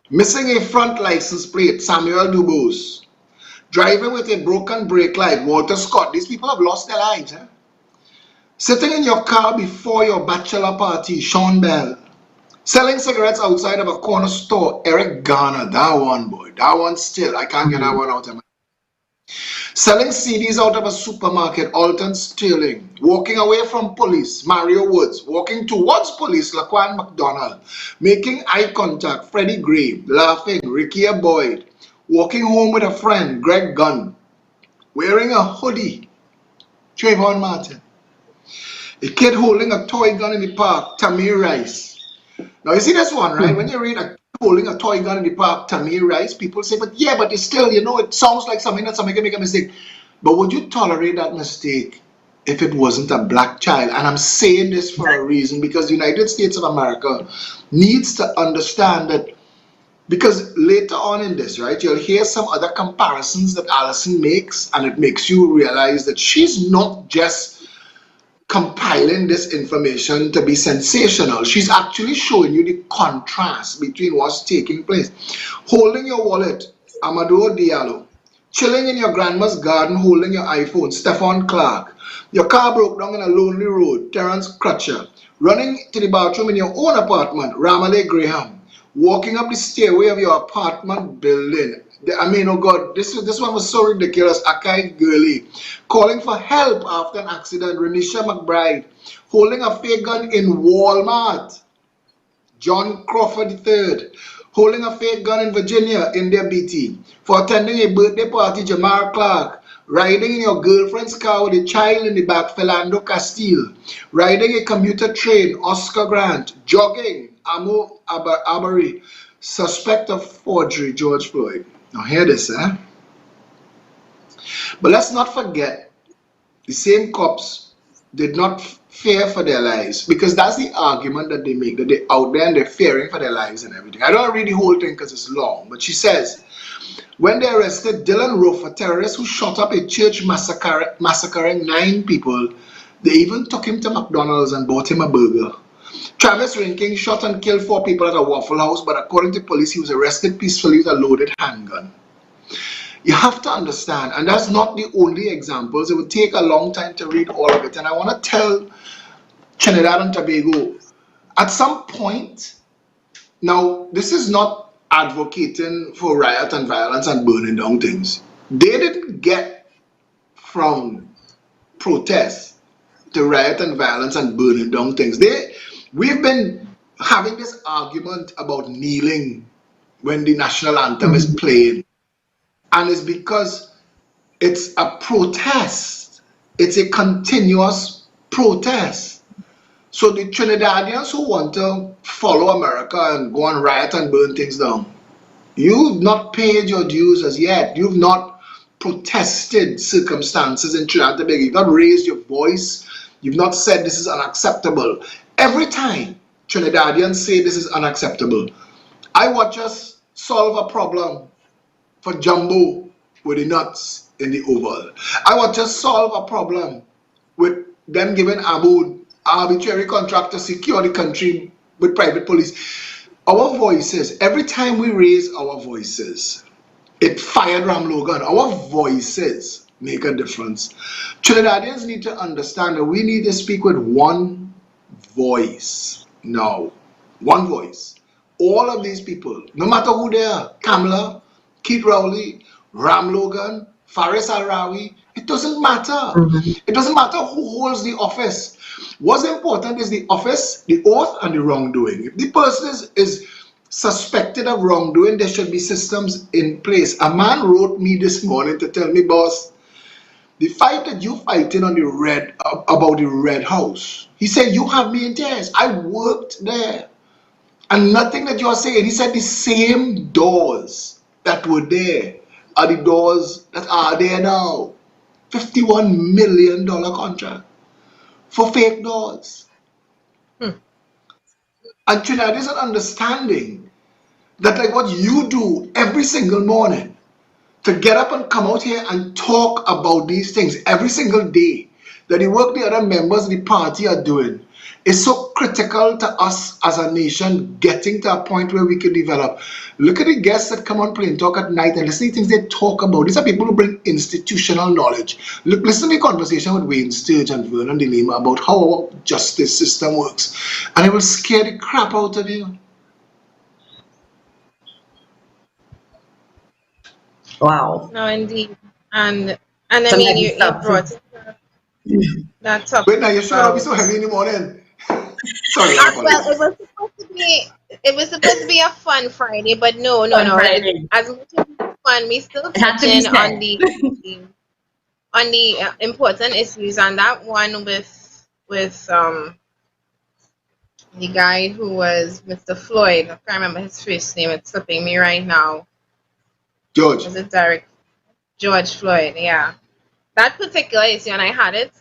Missing a front license plate, Samuel Dubose. Driving with a broken brake light, Walter Scott. These people have lost their lives. Eh? Sitting in your car before your bachelor party, Sean Bell. Selling cigarettes outside of a corner store, Eric Garner. That one, boy. That one still. I can't get that one out of my. Selling CDs out of a supermarket, Alton Sterling. Walking away from police, Mario Woods. Walking towards police, Laquan McDonald. Making eye contact, Freddie Gray. Laughing, Ricky Boyd. Walking home with a friend, Greg Gunn. Wearing a hoodie, Trayvon Martin. A kid holding a toy gun in the park, Tamir Rice. Now you see this one, right? When you read a holding a toy gun in the park, Tamir Rice, people say, but yeah, but it's still, it sounds like something that somebody can make a mistake. But would you tolerate that mistake if it wasn't a black child? And I'm saying this for a reason, because the United States of America needs to understand that, because later on in this, right, you'll hear some other comparisons that Alison makes, and it makes you realize that she's not just compiling this information to be sensational. She's actually showing you the contrast between what's taking place. Holding your wallet, Amadou Diallo. Chilling in your grandma's garden holding your iPhone, Stephon Clark. Your car broke down on a lonely road, Terence Crutcher. Running to the bathroom in your own apartment, Ramaleh Graham. Walking up the stairway of your apartment building. I mean, oh God, this one was so ridiculous. Akai Gurley. Calling for help after an accident, Renisha McBride. Holding a fake gun in Walmart, John Crawford III. Holding a fake gun in Virginia, India BT. For attending a birthday party, Jamar Clark. Riding in your girlfriend's car with a child in the back, Philando Castile. Riding a commuter train, Oscar Grant. Jogging, Amo Arbery. Suspect of forgery, George Floyd. Now hear this, eh? But let's not forget, the same cops did not fear for their lives, because that's the argument that they make, that they're out there and they're fearing for their lives and everything. I don't read the whole thing because it's long, but she says, when they arrested Dylan Roof, a terrorist who shot up a church massacring 9 people, they even took him to McDonald's and bought him a burger. Travis Rinking shot and killed 4 people at a Waffle House, but according to police, he was arrested peacefully with a loaded handgun. You have to understand, and that's not the only examples. It would take a long time to read all of it, and I want to tell Trinidad and Tobago, at some point, now this is not advocating for riot and violence and burning down things. They didn't get from protest to riot and violence and burning down things. We've been having this argument about kneeling when the national anthem is played. And it's because it's a protest. It's a continuous protest. So the Trinidadians who want to follow America and go and riot and burn things down, you've not paid your dues as yet. You've not protested circumstances in Trinidad and Tobago. You've not raised your voice. You've not said this is unacceptable. Every time Trinidadians say this is unacceptable, I watch us solve a problem for Jumbo with the nuts in the oval. I watch us solve a problem with them giving Aboud arbitrary contract to secure the country with private police. Our voices, every time we raise our voices, it fired Ram Logan. Our voices make a difference. Trinidadians need to understand that we need to speak with one voice now. One voice. All of these people, no matter who they are, Kamala, Keith Rowley, Ram Logan, Faris Al-Rawi, it doesn't matter. It doesn't matter who holds the office. What's important is the office, the oath, and the wrongdoing. If the person is suspected of wrongdoing, there should be systems in place. A man wrote me this morning to tell me, boss, the fight that you fighting on about the Red House, he said, you have me in tears. I worked there. And nothing that you are saying, he said the same doors that were there are the doors that are there now. $51 million contract for fake doors. And Trinidad is an understanding that like what you do every single morning to get up and come out here and talk about these things every single day that the work the other members of the party are doing is so critical to us as a nation getting to a point where we can develop. Look at the guests that come on Plain Talk at night and listen to things they talk about. These are people who bring institutional knowledge. Look, listen to the conversation with Wayne Sturge and Vernon DeLima about how our justice system works, and it will scare the crap out of you. Wow. No, indeed. And I Some mean, heavy you stuff. brought that topic Wait, now you should not be about. so heavy in the morning. Sorry, I Well, apologize. it was supposed to be a fun Friday, but no, no, On no. Friday. As much as it's fun, we still It had touch to be in said. on the important issues, and that one with the guy who was Mr. Floyd. I can't remember his first name. It's slipping me right now. George. Was it Derek George Floyd? Yeah. That particular issue, and I had it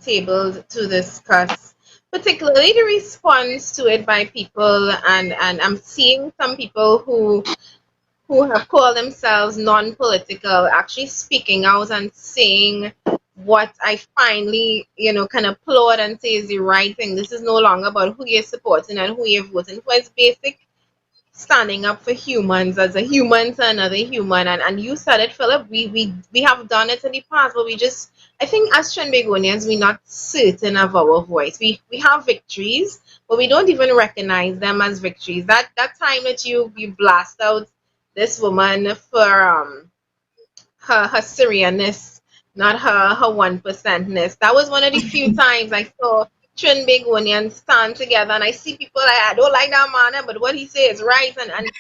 tabled to discuss, particularly the response to it by people, and I'm seeing some people who have called themselves non-political actually speaking out and saying what I finally, kind of applaud and say is the right thing. This is no longer about who you're supporting and who you're voting for. It's basic standing up for humans as a human to another human. And you said it, Philip. We have done it in the past, but we just, I think as Trinbagonians, we're not certain of our voice. We have victories, but we don't even recognize them as victories. That time that you blast out this woman for her Syrianness, not her 1%ness. That was one of the few times I saw Trinbagonians stand together, and I see people like, I don't like that man, but what he says is right, and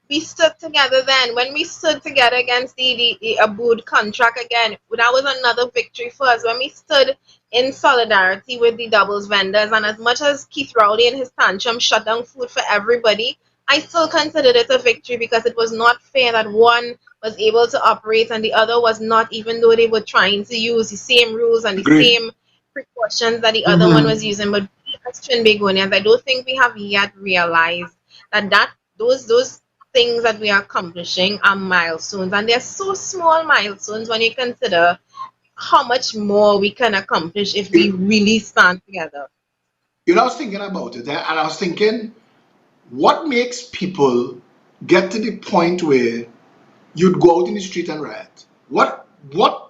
we stood together then. When we stood together against the Abood contract again, that was another victory for us. When we stood in solidarity with the doubles vendors, and as much as Keith Rowley and his tantrum shut down food for everybody, I still considered it a victory because it was not fair that one was able to operate and the other was not, even though they were trying to use the same rules and the Agreed. same precautions that the other one was using. But we as Trinbagonians, I don't think we have yet realized that those things that we are accomplishing are milestones, and they're so small milestones when you consider how much more we can accomplish if we really stand together. I was thinking about it, and I was thinking, what makes people get to the point where you'd go out in the street and riot? What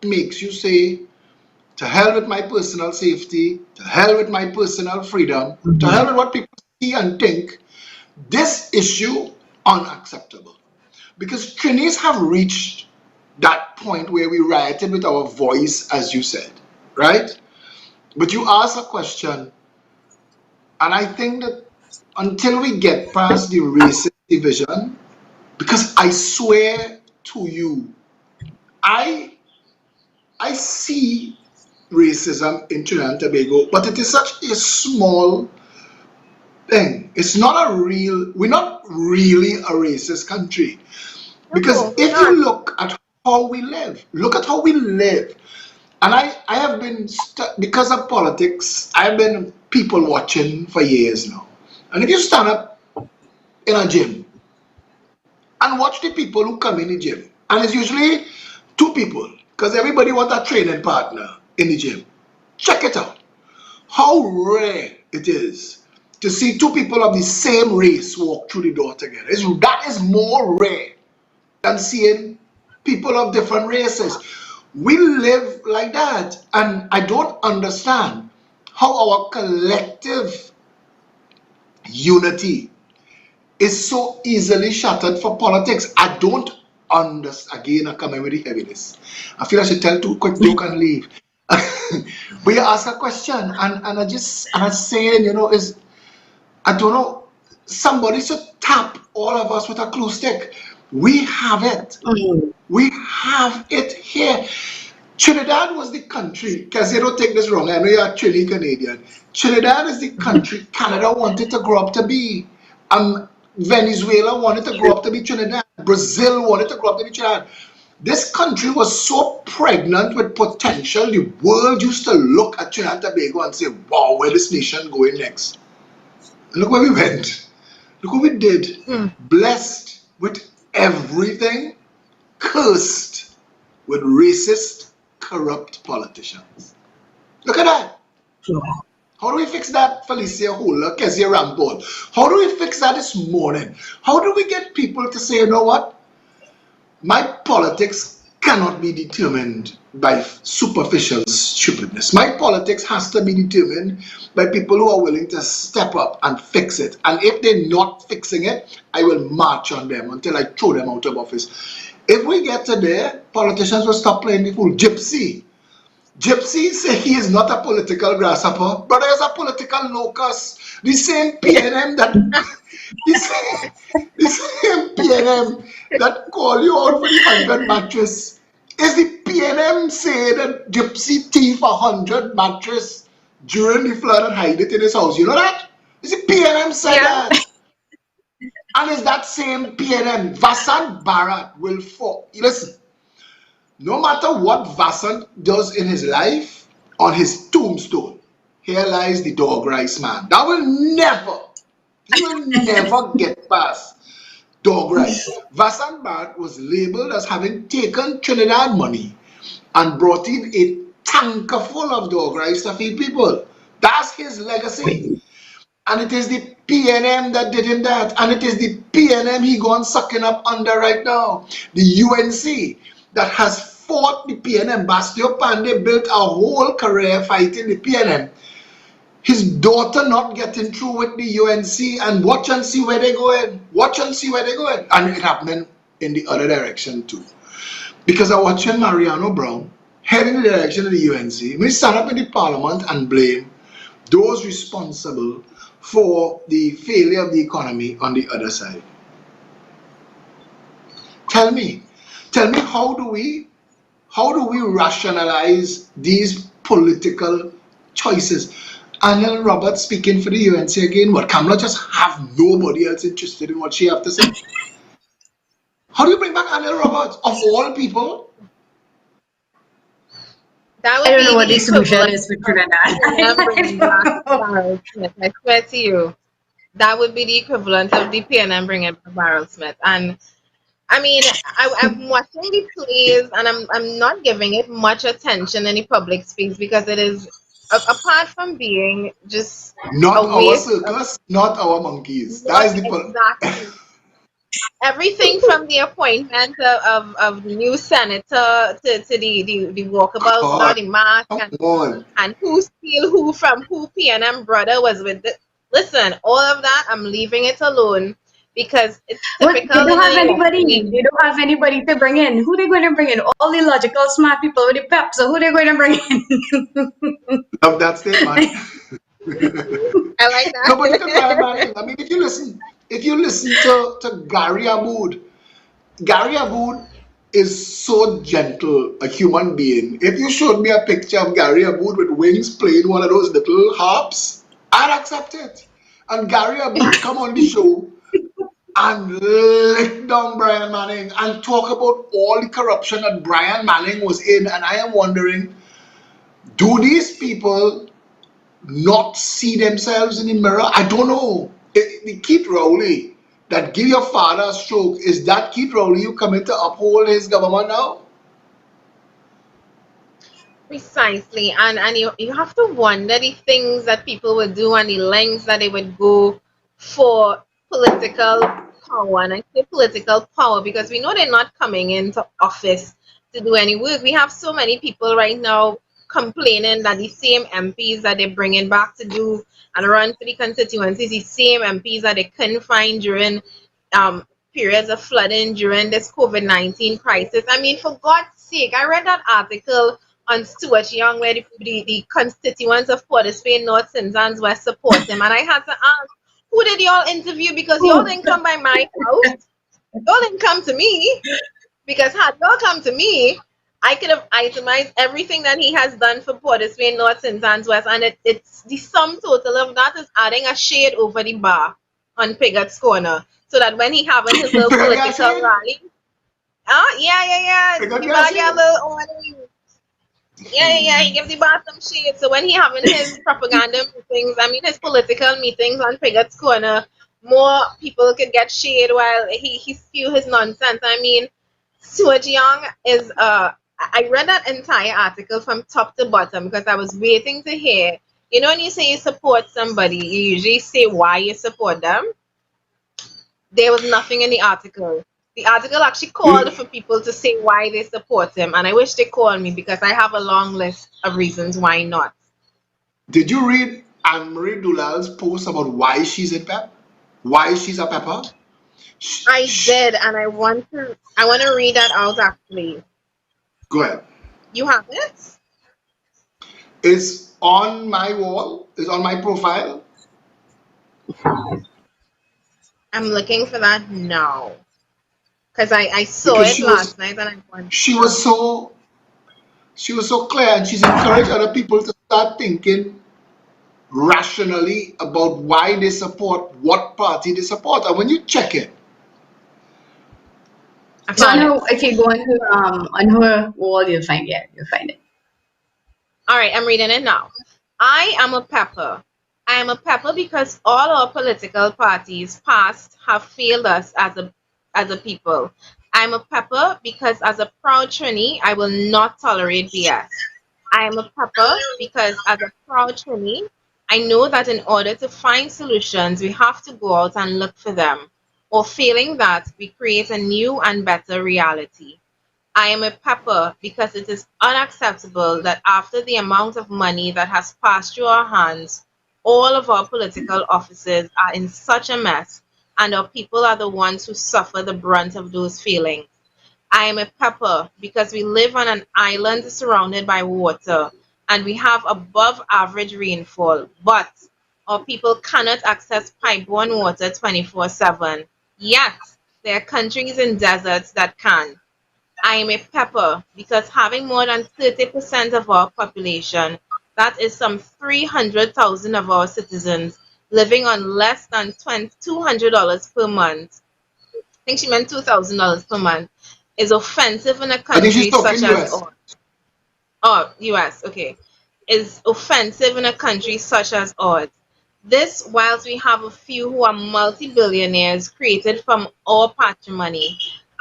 makes you say, to hell with my personal safety, to hell with my personal freedom, to hell with what people see and think, this issue unacceptable? Because Trinis have reached that point where we rioted with our voice, as you said, right? But you ask a question, and I think that until we get past the racist division, because I swear to you, I see racism in Trinidad and Tobago, but it is such a small thing. It's not we're not really a racist country. Because No, if not. you look at how we live, and I have been, because of politics, I've been people watching for years now. And if you stand up in a gym and watch the people who come in the gym, and it's usually two people, because everybody wants a training partner in the gym. Check it out. How rare it is to see two people of the same race walk through the door together. That is more rare than seeing people of different races. We live like that, and I don't understand how our collective unity is so easily shattered for politics. I don't understand. Again, I come in with the heaviness. I feel I should tell two quick joke and leave. But you ask a question, and I'm saying, is, I don't know, somebody should tap all of us with a glue stick. We have it. We have it here. Trinidad was the country, because you don't take this wrong, I know you're actually Canadian. Trinidad is the country Canada wanted to grow up to be. Venezuela wanted to grow up to be Trinidad. Brazil wanted to grow up to be Trinidad. This country was so pregnant with potential, the world used to look at Trinidad and Tobago and say, wow, where this nation going next? And look where we went. Look what we did. Blessed with everything, cursed with racist, corrupt politicians. Look at that. How do we fix that, Felicia Hula, Kezia Rampol? How do we fix that this morning? How do we get people to say, you know what? My politics cannot be determined by superficial stupidness. My politics has to be determined by people who are willing to step up and fix it. And if they're not fixing it, I will march on them until I throw them out of office. If we get to there, politicians will stop playing the fool. Gypsy say he is not a political grasshopper, but he is a political locust. The same PNM that the same PNM that call you out for the 100 mattress. Is the PNM say that Gypsy thief 100 mattress during the flood and hide it in his house? You know that? Is the PNM say that? And is that same PNM, Vasant Bharat will fall. Listen. No matter what Vasant does in his life, on his tombstone, here lies the dog rice man. That will never, he will never get past dog rice. Vasant Bharat was labeled as having taken Trinidad money and brought in a tanker full of dog rice to feed people. That's his legacy. And it is the PNM that did him that. And it is the PNM he gone sucking up under right now. The UNC that has fought the PNM. Bastio Pandey built a whole career fighting the PNM. His daughter not getting through with the UNC, and watch and see where they going. Watch and see where they going. And it happening in the other direction too. Because I watching Mariano Brown head in the direction of the UNC. We stand up in the parliament and blame those responsible for the failure of the economy on the other side. Tell me how do we rationalize these political choices? Anil Roberts speaking for the UNC again. What, Kamala just have nobody else interested in what she have to say? How do you bring back Anil Roberts of all people? That would I don't be know what the the solution equivalent is for of Trinidad. bringing back Barrel Smith. I swear to you, that would be the equivalent of the PNM bringing back Barrel Smith. And I mean, I'm watching the plays and I'm not giving it much attention in the public space because it is, apart from being just Not a our waste of circus, not our monkeys. That not is the exactly everything from the appointment of the new senator to the walkabouts, now God, the mask, come on. and who steal who from who PNM brother was with the, listen, all of that I'm leaving it alone because it's What? They typical don't in have an anybody. election. They don't have anybody to bring in. Who they going to bring in? All the logical, smart people with the pep. So who they going to bring in? Love that statement. I like No, but look at Brian that. Manning. I mean, if you listen to Gary Aboud, Gary Aboud is so gentle a human being. If you showed me a picture of Gary Aboud with wings playing one of those little harps, I'd accept it. And Gary Aboud come on the show and lick down Brian Manning and talk about all the corruption that Brian Manning was in. And I am wondering, do these people not see themselves in the mirror? I don't know. The Keith Rowley that give your father a stroke, is that Keith Rowley you coming to uphold his government now? Precisely, and you have to wonder the things that people would do and the lengths that they would go for political power. And I say political power because we know they're not coming into office to do any work. We have so many people right now complaining that the same MPs that they're bringing back to do and run for the constituencies, the same MPs that they couldn't find during periods of flooding during this COVID-19 crisis. I mean, for God's sake, I read that article on Stuart Young where the constituents of Port of Spain, North St. John's West support him. And I had to ask, who did y'all interview? Because y'all didn't come by my house. Y'all didn't come to me. Because had y'all come to me, I could have itemized everything that he has done for Port of Spain, North St. John's West. And it's the sum total of that is adding a shade over the bar on Pigot's Corner. So that when he having his little political rally, yeah. He might get a little ornery. Yeah, he gives the bar some shade. So when he having his propaganda meetings, I mean his political meetings on Pigot's Corner, more people could get shade while he spew his nonsense. I mean, Stuart Young is a I read that entire article from top to bottom because I was waiting to hear. You know, when you say you support somebody, you usually say why you support them. There was nothing in the article. The article actually called You, for people to say why they support him, and I wish they called me because I have a long list of reasons why not. did you read Anne-Marie Dulal's post about why she's in PEP? Why she's a pepper? I did, and I want to read that out actually. Go ahead. You have it? It's on my wall, it's on my profile. I'm looking for that now because I saw Because it last night and I want she to. was so she was so clear, and she's encouraged other people to start thinking rationally about why they support what party they support. And when you check it, I So on found it. her, if you go on her wall, you'll find it. All right, I'm reading it now. I am a pepper. I am a pepper because all our political parties past have failed us as a people. I'm a pepper because as a proud Trini, I will not tolerate BS. I am a pepper because as a proud Trini, I know that in order to find solutions, we have to go out and look for them. Or failing that, we create a new and better reality. I am a pepper because it is unacceptable that after the amount of money that has passed through our hands, all of our political offices are in such a mess, and our people are the ones who suffer the brunt of those feelings. I am a pepper because we live on an island surrounded by water and we have above average rainfall, but our people cannot access pipe-borne water 24/7. Yet, there are countries in deserts that can. I am a pepper because having more than 30% of our population, that is some 300,000 of our citizens, living on less than $200 per month. I think she meant $2,000 per month, is offensive in a I think she's country talking such as US. US, okay, is offensive in a country such as ours. This, whilst we have a few who are multi-billionaires created from our patrimony.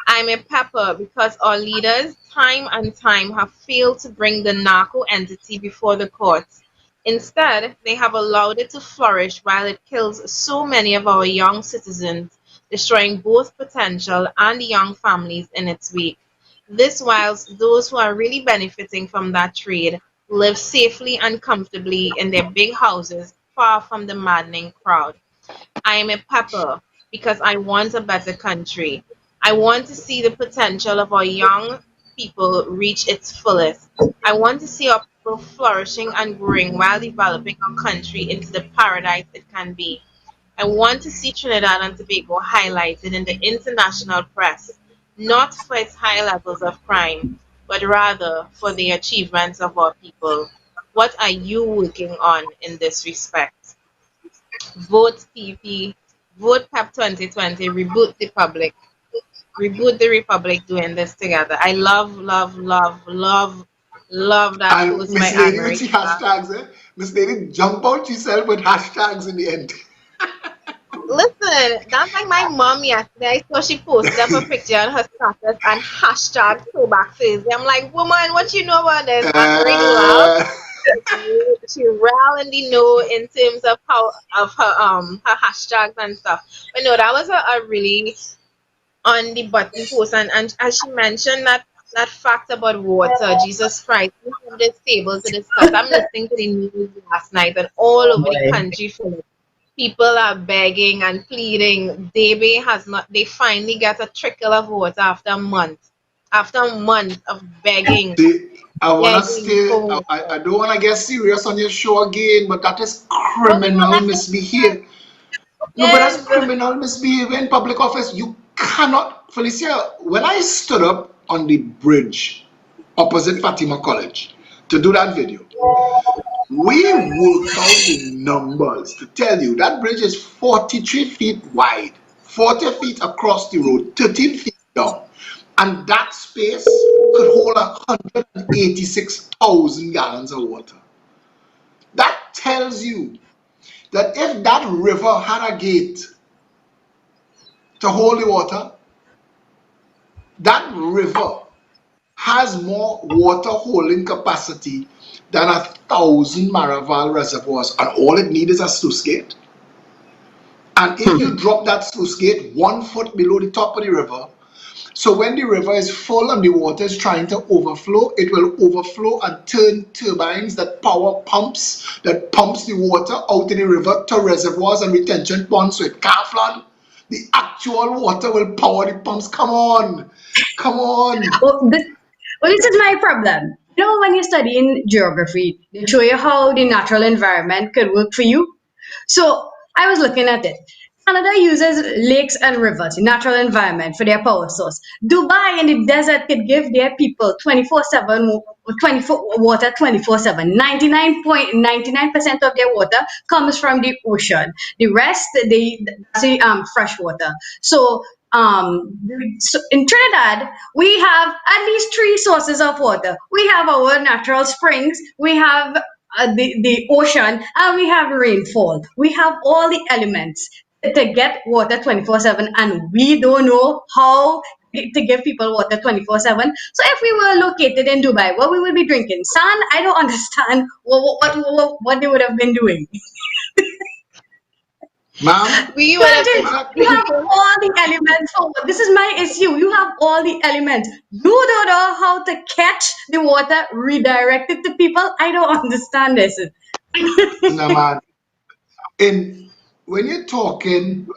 I'm a pepper because our leaders, time and time, have failed to bring the narco entity before the courts. Instead, they have allowed it to flourish while it kills so many of our young citizens, destroying both potential and young families in its wake. This whilst those who are really benefiting from that trade live safely and comfortably in their big houses far from the maddening crowd. I am a pepper because I want a better country. I want to see the potential of our young people reach its fullest. I want to see our people flourishing and growing while developing our country into the paradise it can be. I want to see Trinidad and Tobago highlighted in the international press, not for its high levels of crime, but rather for the achievements of our people. What are you working on in this respect? Vote PP, vote PEP 2020, reboot the public, reboot the republic doing this together. I love, love, love, love, love that And post by Miss Anne Lady with Marie. she hashtags, eh? Miss Lady jump out herself with hashtags in the end. Listen, that's like my mom yesterday. I saw she posted up a picture on her status and hashtag throwback Thursday. I'm like, woman, what you know about this? Anne Marie Duval, Uh, she well in the know in terms of how of her hashtags and stuff. But no, that was a really on the button post and as she mentioned that fact about water, Jesus Christ, we have this table to discuss. I'm listening to the news last night and all Oh over the boy. country people are begging and pleading. Debe has not they finally get a trickle of water after a month. After a month of begging, see, I wanna begging stay. for I water. don't wanna get serious on your show again, but that is No, no, no, criminal that's what misbehavior. No, but it that's is. criminal misbehavior in public office. You cannot, Felicia. When I stood up on the bridge opposite Fatima College to do that video, we worked out the numbers to tell you that bridge is 43 feet wide, 40 feet across the road, 13 feet down. And that space could hold 186,000 gallons of water. That tells you that if that river had a gate to hold the water, that river has more water holding capacity than 1,000 Maraval reservoirs, and all it needs is a sluice gate. And if you drop that sluice gate 1 foot below the top of the river, so when the river is full and the water is trying to overflow, it will overflow and turn turbines that power pumps, that pumps the water out of the river to reservoirs and retention ponds so it can't flood. The actual water will power the pumps. Come on. Come on. This is my problem. You know, when you study in geography, they show you how the natural environment could work for you. So I was looking at it. Canada uses lakes and rivers, the natural environment, for their power source. Dubai in the desert could give their people 24/7 water 24/7. 99.99% of their water comes from the ocean. The rest, that's fresh water. So in Trinidad, we have at least three sources of water. We have our natural springs, we have the ocean, and we have rainfall. We have all the elements to get water 24/7, and we don't know how to give people water 24/7. So if we were located in Dubai, what we would be drinking? Sand? I don't understand what they would have been doing. Ma'am, We would have been You have all the elements. Oh, this is my issue. You have all the elements. You don't know how to catch the water, redirect it to people. I don't understand this. no, man. In when you're talking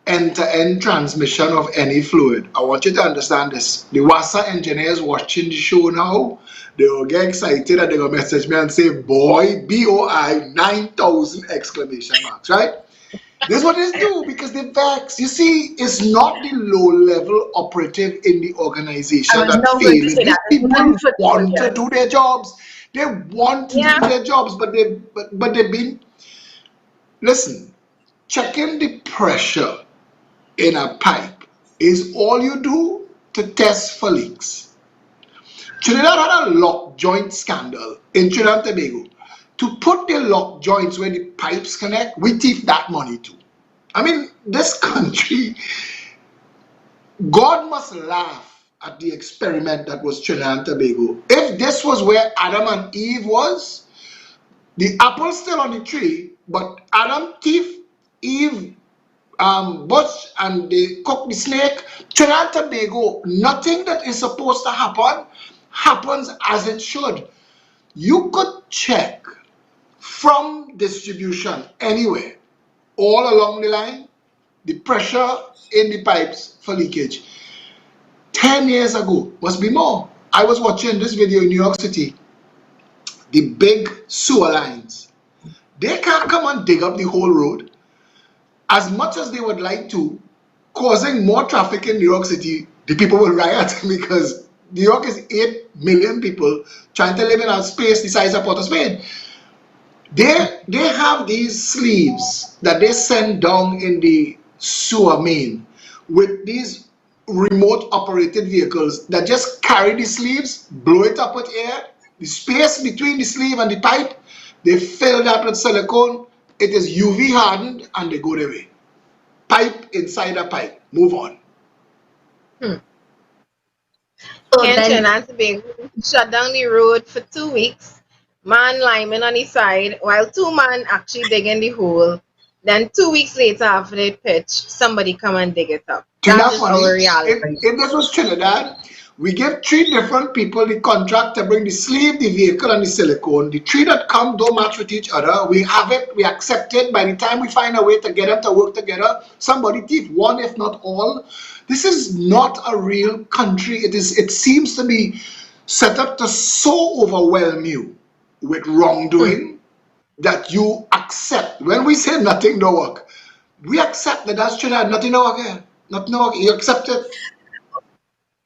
end-to-end transmission of any fluid, I want you to understand this. The WASA engineers watching the show now, they will get excited and they will message me and say, boy, BOI 9,000 exclamation marks, right? This is what they do because they vex. You see, it's not the low-level operative in the organization I was that not going to fails. say These that. people One foot want here. to do their jobs. They want to do their jobs, but they've been, listen, checking the pressure in a pipe is all you do to test for leaks. Trinidad had a lock joint scandal in Trinidad and Tobago. To put the lock joints where the pipes connect, we thief that money too. I mean, this country, God must laugh at the experiment that was Trinidad and Tobago. If this was where Adam and Eve was, the apple's still on the tree, but Adam thief, Eve bush, and they cook the snake. Trinidad and Tobago, nothing that is supposed to happen happens as it should. You could check from distribution anywhere, all along the line, the pressure in the pipes for leakage. 10 years ago, must be more. I was watching this video in New York City. The big sewer lines. They can't come and dig up the whole road. As much as they would like to, causing more traffic in New York City, the people will riot because New York is 8 million people trying to live in a space the size of Port of Spain. They have these sleeves that they send down in the sewer main with these remote operated vehicles that just carry the sleeves, blow it up with air, the space between the sleeve and the pipe, they fill that with silicone, it is UV hardened, and they go their way. Pipe inside a pipe. Move on. So in then, Trinidad and Tobago, shut down the road for 2 weeks. Man lineman on the side, while two man actually digging the hole. Then 2 weeks later, after they pitch, somebody come and dig it up. That That's is funny. our reality. If this was Trinidad, we give 3 different people the contract to bring the sleeve, the vehicle, and the silicone. The 3 that come don't match with each other. We have it, we accept it. By the time we find a way to get them to work together, somebody thief one, if not all. This is not a real country. It seems to be set up to so overwhelm you with wrongdoing that you accept. When we say nothing don't work, we accept that that's Trinidad, nothing don't work here. Nothing don't work. You accept it.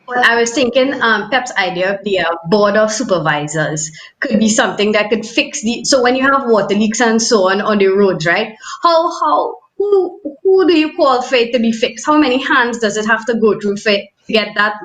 I was thinking Pep's idea of the board of supervisors could be something that could fix so when you have water leaks and so on the roads, right? Who do you call for it to be fixed? How many hands does it have to go through for get that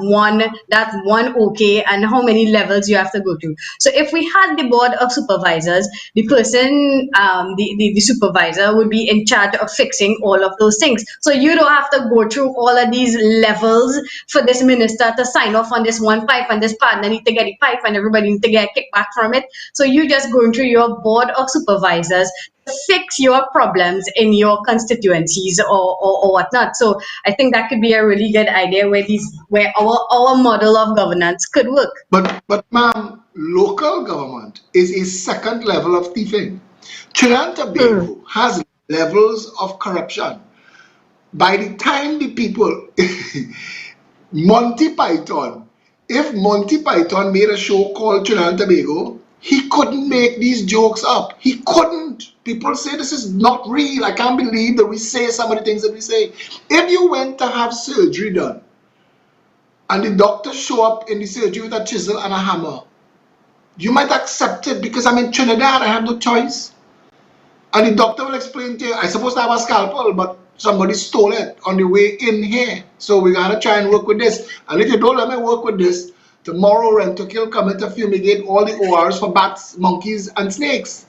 one okay, and how many levels you have to go to. So if we had the board of supervisors, the person, the supervisor would be in charge of fixing all of those things. So you don't have to go through all of these levels for this minister to sign off on this one pipe, and this partner need to get a pipe, and everybody need to get a kickback from it. So you just going through your board of supervisors to fix your problems in your constituencies, or whatnot. So I think that could be a really good idea where our model of governance could work. But ma'am, local government is a second level of thieving. Trinidad and Tobago has levels of corruption. By the time the people, Monty Python, if Monty Python made a show called Trinidad and Tobago, he couldn't make these jokes up. He couldn't. People say this is not real. I can't believe that we say some of the things that we say. If you went to have surgery done and the doctor show up in the surgery with a chisel and a hammer, you might accept it because I'm in Trinidad, I have no choice. And the doctor will explain to you, I'm supposed to have a scalpel, but somebody stole it on the way in here. So we gotta try and work with this. And if you don't let me work with this, tomorrow Rentokil come in to fumigate all the ORs for bats, monkeys, and snakes.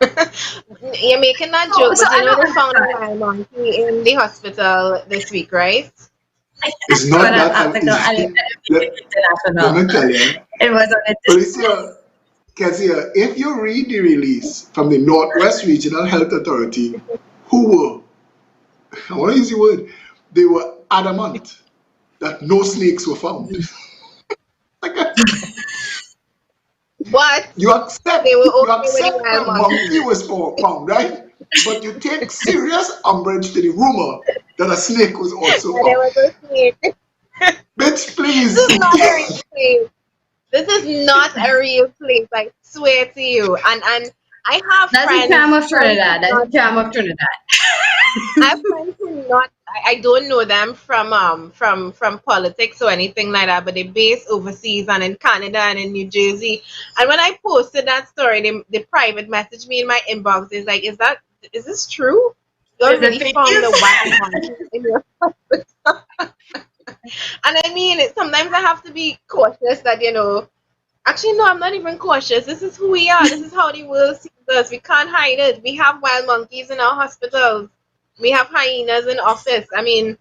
You're making that joke, but you know they found a wild monkey in the hospital this week, right? It's not that. International. Let me tell you. It was on it. Alicia, Kezia, if you read the release from the Northwest Regional Health Authority, who were, I want to use the word, they were adamant that no snakes were found. But You accept, they were you okay with accept the that wild monkey. monkey was found, right? But you take serious umbrage to the rumor that a snake was also And there found. was a snake. Bitch, please. This is not a real place. This is not a real place. I swear to you. And I have That's friends. the charm of friends Trinidad. who That's the charm of Trinidad. I have friends who not. I don't know them from politics or anything like that, but they based overseas and in Canada and in New Jersey. And when I posted that story, they private messaged me in my inbox. It's like, is this true? You Is it already fake found news? a wild monkey in your hospital. And I mean, sometimes I have to be cautious that, actually, no, I'm not even cautious. This is who we are. This is how the world sees us. We can't hide it. We have wild monkeys in our hospitals. We have hyenas in office. I mean,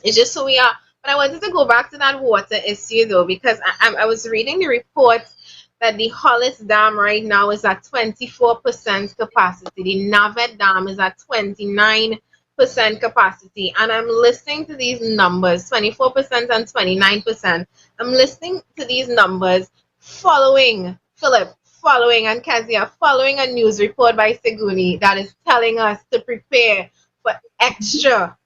it's just who we are. But I wanted to go back to that water issue, though, because I was reading the report that the Hollis Dam right now is at 24% capacity. The Navet Dam is at 29% capacity. And I'm listening to these numbers, 24% and 29%. I'm listening to these numbers following, Philip, and Kezia, following a news report by Seguni that is telling us to prepare for extra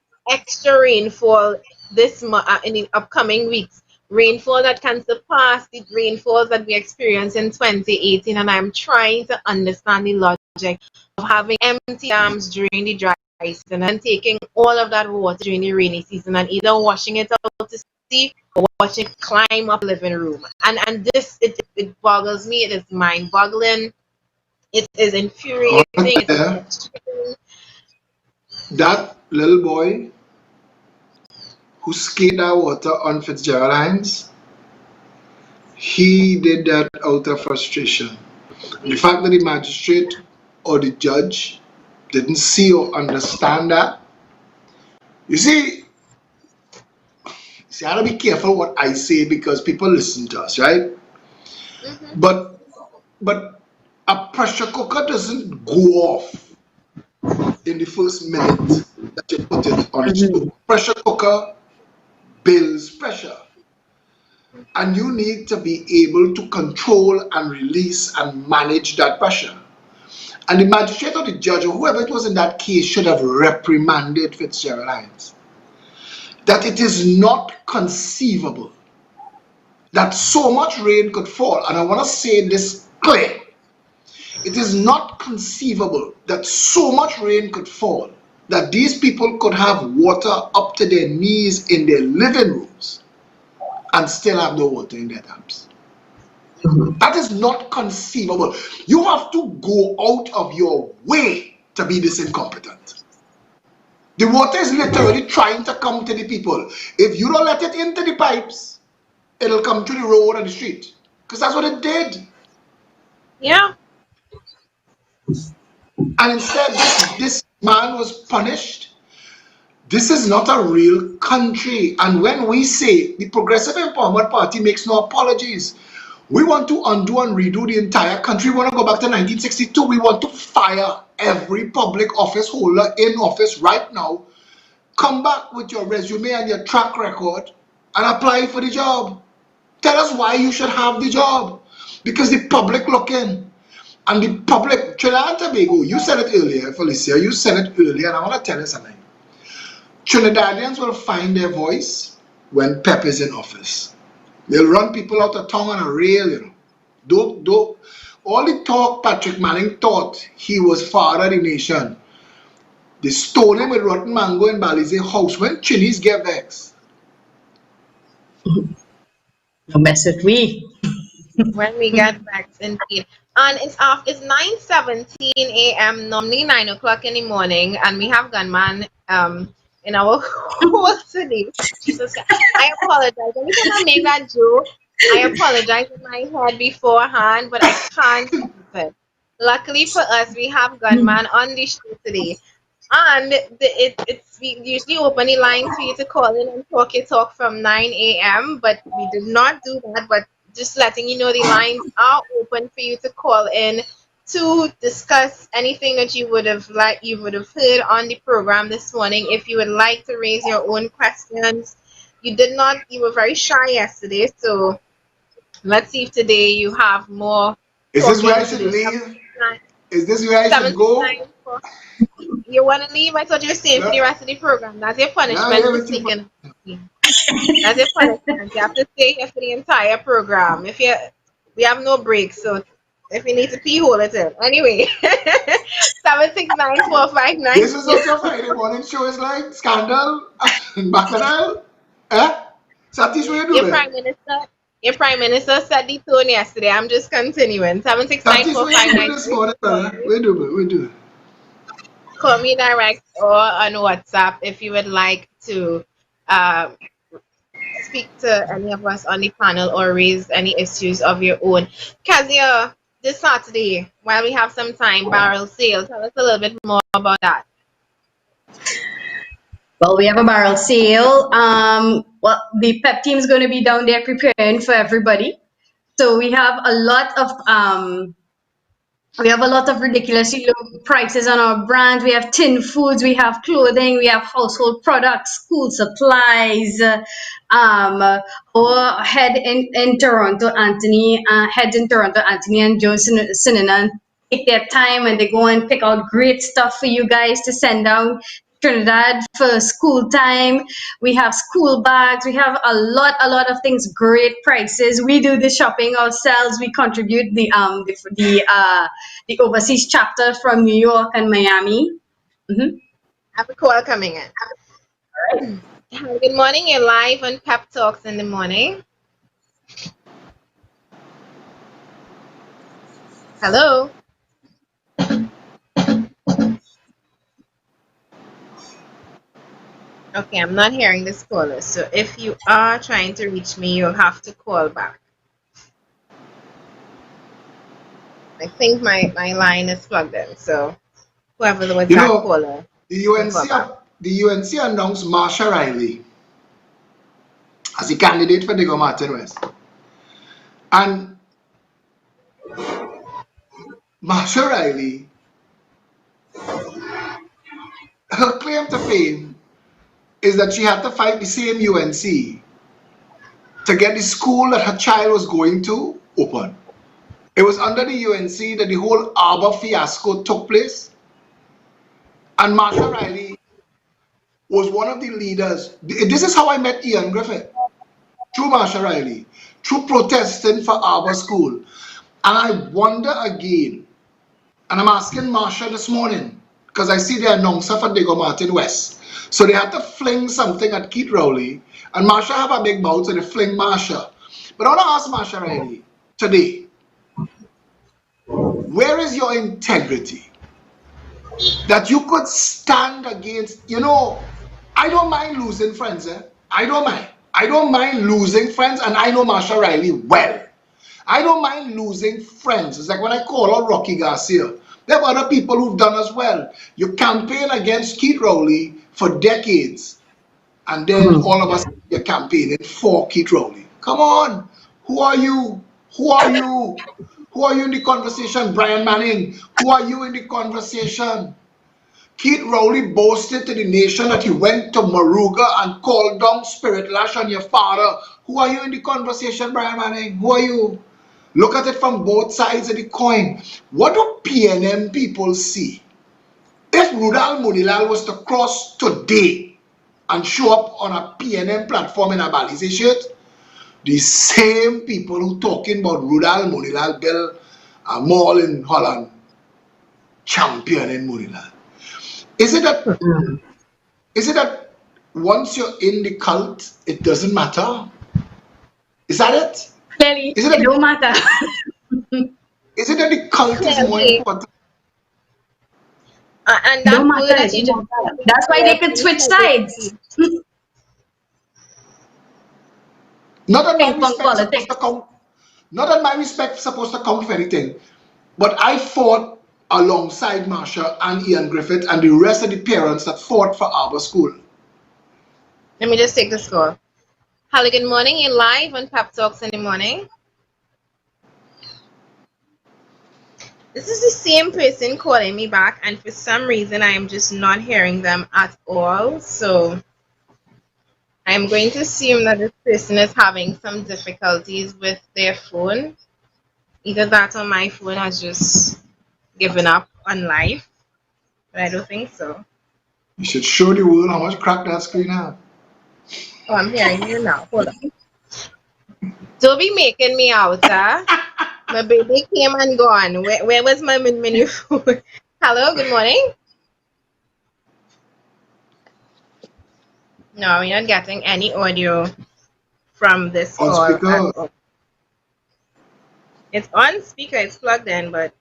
rainfall in the upcoming weeks. Rainfall that can surpass the rainfalls that we experienced in 2018. And I'm trying to understand the logic of having empty dams during the dry season and taking all of that water during the rainy season and either washing it out to sea or watching it climb up the living room. And this, it boggles me. It is mind-boggling. It is infuriating. It's frustrating. That little boy who skated that water on Fitzgerald Hines, he did that out of frustration. The fact that the magistrate or the judge didn't see or understand that. You see, I gotta be careful what I say because people listen to us, right? But a pressure cooker doesn't go off in the first minute that you put it on its stove. Pressure cooker builds pressure. And you need to be able to control and release and manage that pressure. And the magistrate or the judge or whoever it was in that case should have reprimanded Fitzgerald Hines. That it is not conceivable that so much rain could fall. And I want to say this clear. It is not conceivable that so much rain could fall that these people could have water up to their knees in their living rooms and still have no water in their taps. That is not conceivable. You have to go out of your way to be this incompetent. The water is literally trying to come to the people. If you don't let it into the pipes, it'll come to the road and the street. Because that's what it did. Yeah. And instead, this man was punished. This is not a real country. And when we say the Progressive Empowerment Party makes no apologies, we want to undo and redo the entire country. We want to go back to 1962. We want to fire every public office holder in office right now. Come back with your resume and your track record and apply for the job. Tell us why you should have the job. Because the public looking. And the public, Trinidad and Tobago, you said it earlier, Felicia, you said it earlier, and I want to tell you something. Trinidadians will find their voice when Pep is in office. They'll run people out of town on a rail, you know. Don't. All the talk Patrick Manning thought he was father of the nation. They stole him with rotten mango in Balize house when Chinese get vexed. Don't mess with me. When we get back indeed. And it's 9:17 a.m. normally 9 o'clock in the morning, and we have gunman in our whole city. Jesus Christ. I apologize. Every time I make that joke, I apologize in my head beforehand, but I can't help it. Luckily for us, we have gunman on the show today. And we usually open the line for you to call in and talk your talk from 9 a.m., but we did not do that. But just letting you know, the lines are open for you to call in to discuss anything that you would have heard on the program this morning. If you would like to raise your own questions, you were very shy yesterday, so let's see if today you have more. Is this where I should leave? Is this where I should go? You want to leave? I thought you were staying for the rest of the program. That's your punishment for sneaking. That's your punishment. You have to stay here for the entire program. We have no breaks, so if you need to pee, hold it in. Anyway, 769-459. This is what your Friday morning show is like? Scandal? Bacchanal? Satish, what you doing? Your Prime Minister set the tone yesterday. I'm just continuing. 769-459. We do. Call me direct or on WhatsApp if you would like to speak to any of us on the panel or raise any issues of your own. Kezia, this Saturday, while we have some time, barrel sale. Tell us a little bit more about that. Well, we have a barrel sale. Well, the PEP team is going to be down there preparing for everybody. So we have a lot of ridiculously low prices on our brand. We have tin foods, we have clothing, we have household products, school supplies. Our head in Toronto, Anthony and Joe Sinanan take their time and they go and pick out great stuff for you guys to send down Trinidad for school time. We have school bags. We have a lot of things. Great prices. We do the shopping ourselves. We contribute the overseas chapter from New York and Miami. I have a call coming in. All right. Good morning. You're live on Pep Talks in the morning. Hello. Okay, I'm not hearing this caller. So if you are trying to reach me, you'll have to call back. I think my line is plugged in. So whoever was that caller. The UNC announced Marsha Riley as a candidate for Diego Martin West. And Marsha Riley, her claim to fame is that she had to fight the same UNC to get the school that her child was going to open. It was under the UNC that the whole Arbor fiasco took place. And Marsha Riley was one of the leaders. This is how I met Ian Griffith. Through Marsha Riley. Through protesting for Arbor School. And I wonder again, and I'm asking Marsha this morning, because I see the announcer for Diego Martin West. So they had to fling something at Keith Rowley, and Marsha have a big mouth, so they fling Marsha. But I want to ask Marsha Riley today, where is your integrity? that you could stand against, I don't mind losing friends, eh? I don't mind. I don't mind losing friends, and I know Marsha Riley well. I don't mind losing friends. It's like when I call out Rocky Garcia. There are other people who've done as well. You campaign against Keith Rowley for decades, and then all of us you're campaigning for Keith Rowley. Come on. Who are you? Who are you? Who are you in the conversation, Brian Manning? Who are you in the conversation? Keith Rowley boasted to the nation that he went to Moruga and called down Spirit Lash on your father. Who are you in the conversation, Brian Manning? Who are you? Look at it from both sides of the coin. What do PNM people see? If Rudal Munilal was to cross today and show up on a PNM platform in a Balize shirt, the same people who talking about Rudal Munilal build a mall in Holland championing Munilal. Is it that once you're in the cult, it doesn't matter? Is that it? Clearly, Is it that it don't matter. is it that the cult is more Clearly. important? And It that don't word matter. that you It just don't matter. That's why they could switch sides. Not that my Ping pong respect supposed to politics. come. Not that my respect supposed to come for anything, but I fought alongside Marsha and Ian Griffith and the rest of the parents that fought for Arbor School. Let me just take this call. Hello, good morning. You're live on Pep Talks in the morning. This is the same person calling me back, and for some reason, I am just not hearing them at all. So I'm going to assume that this person is having some difficulties with their phone. Either that or my phone has just given up on life, but I don't think so. You should show the world how much crack that screen have. Oh, I'm hearing you now. Hold on. Don't be making me out, huh? My baby came and gone. Where was my menu phone? Hello, good morning. No, we're not getting any audio from this On call at speaker. all. It's on speaker, it's plugged in, but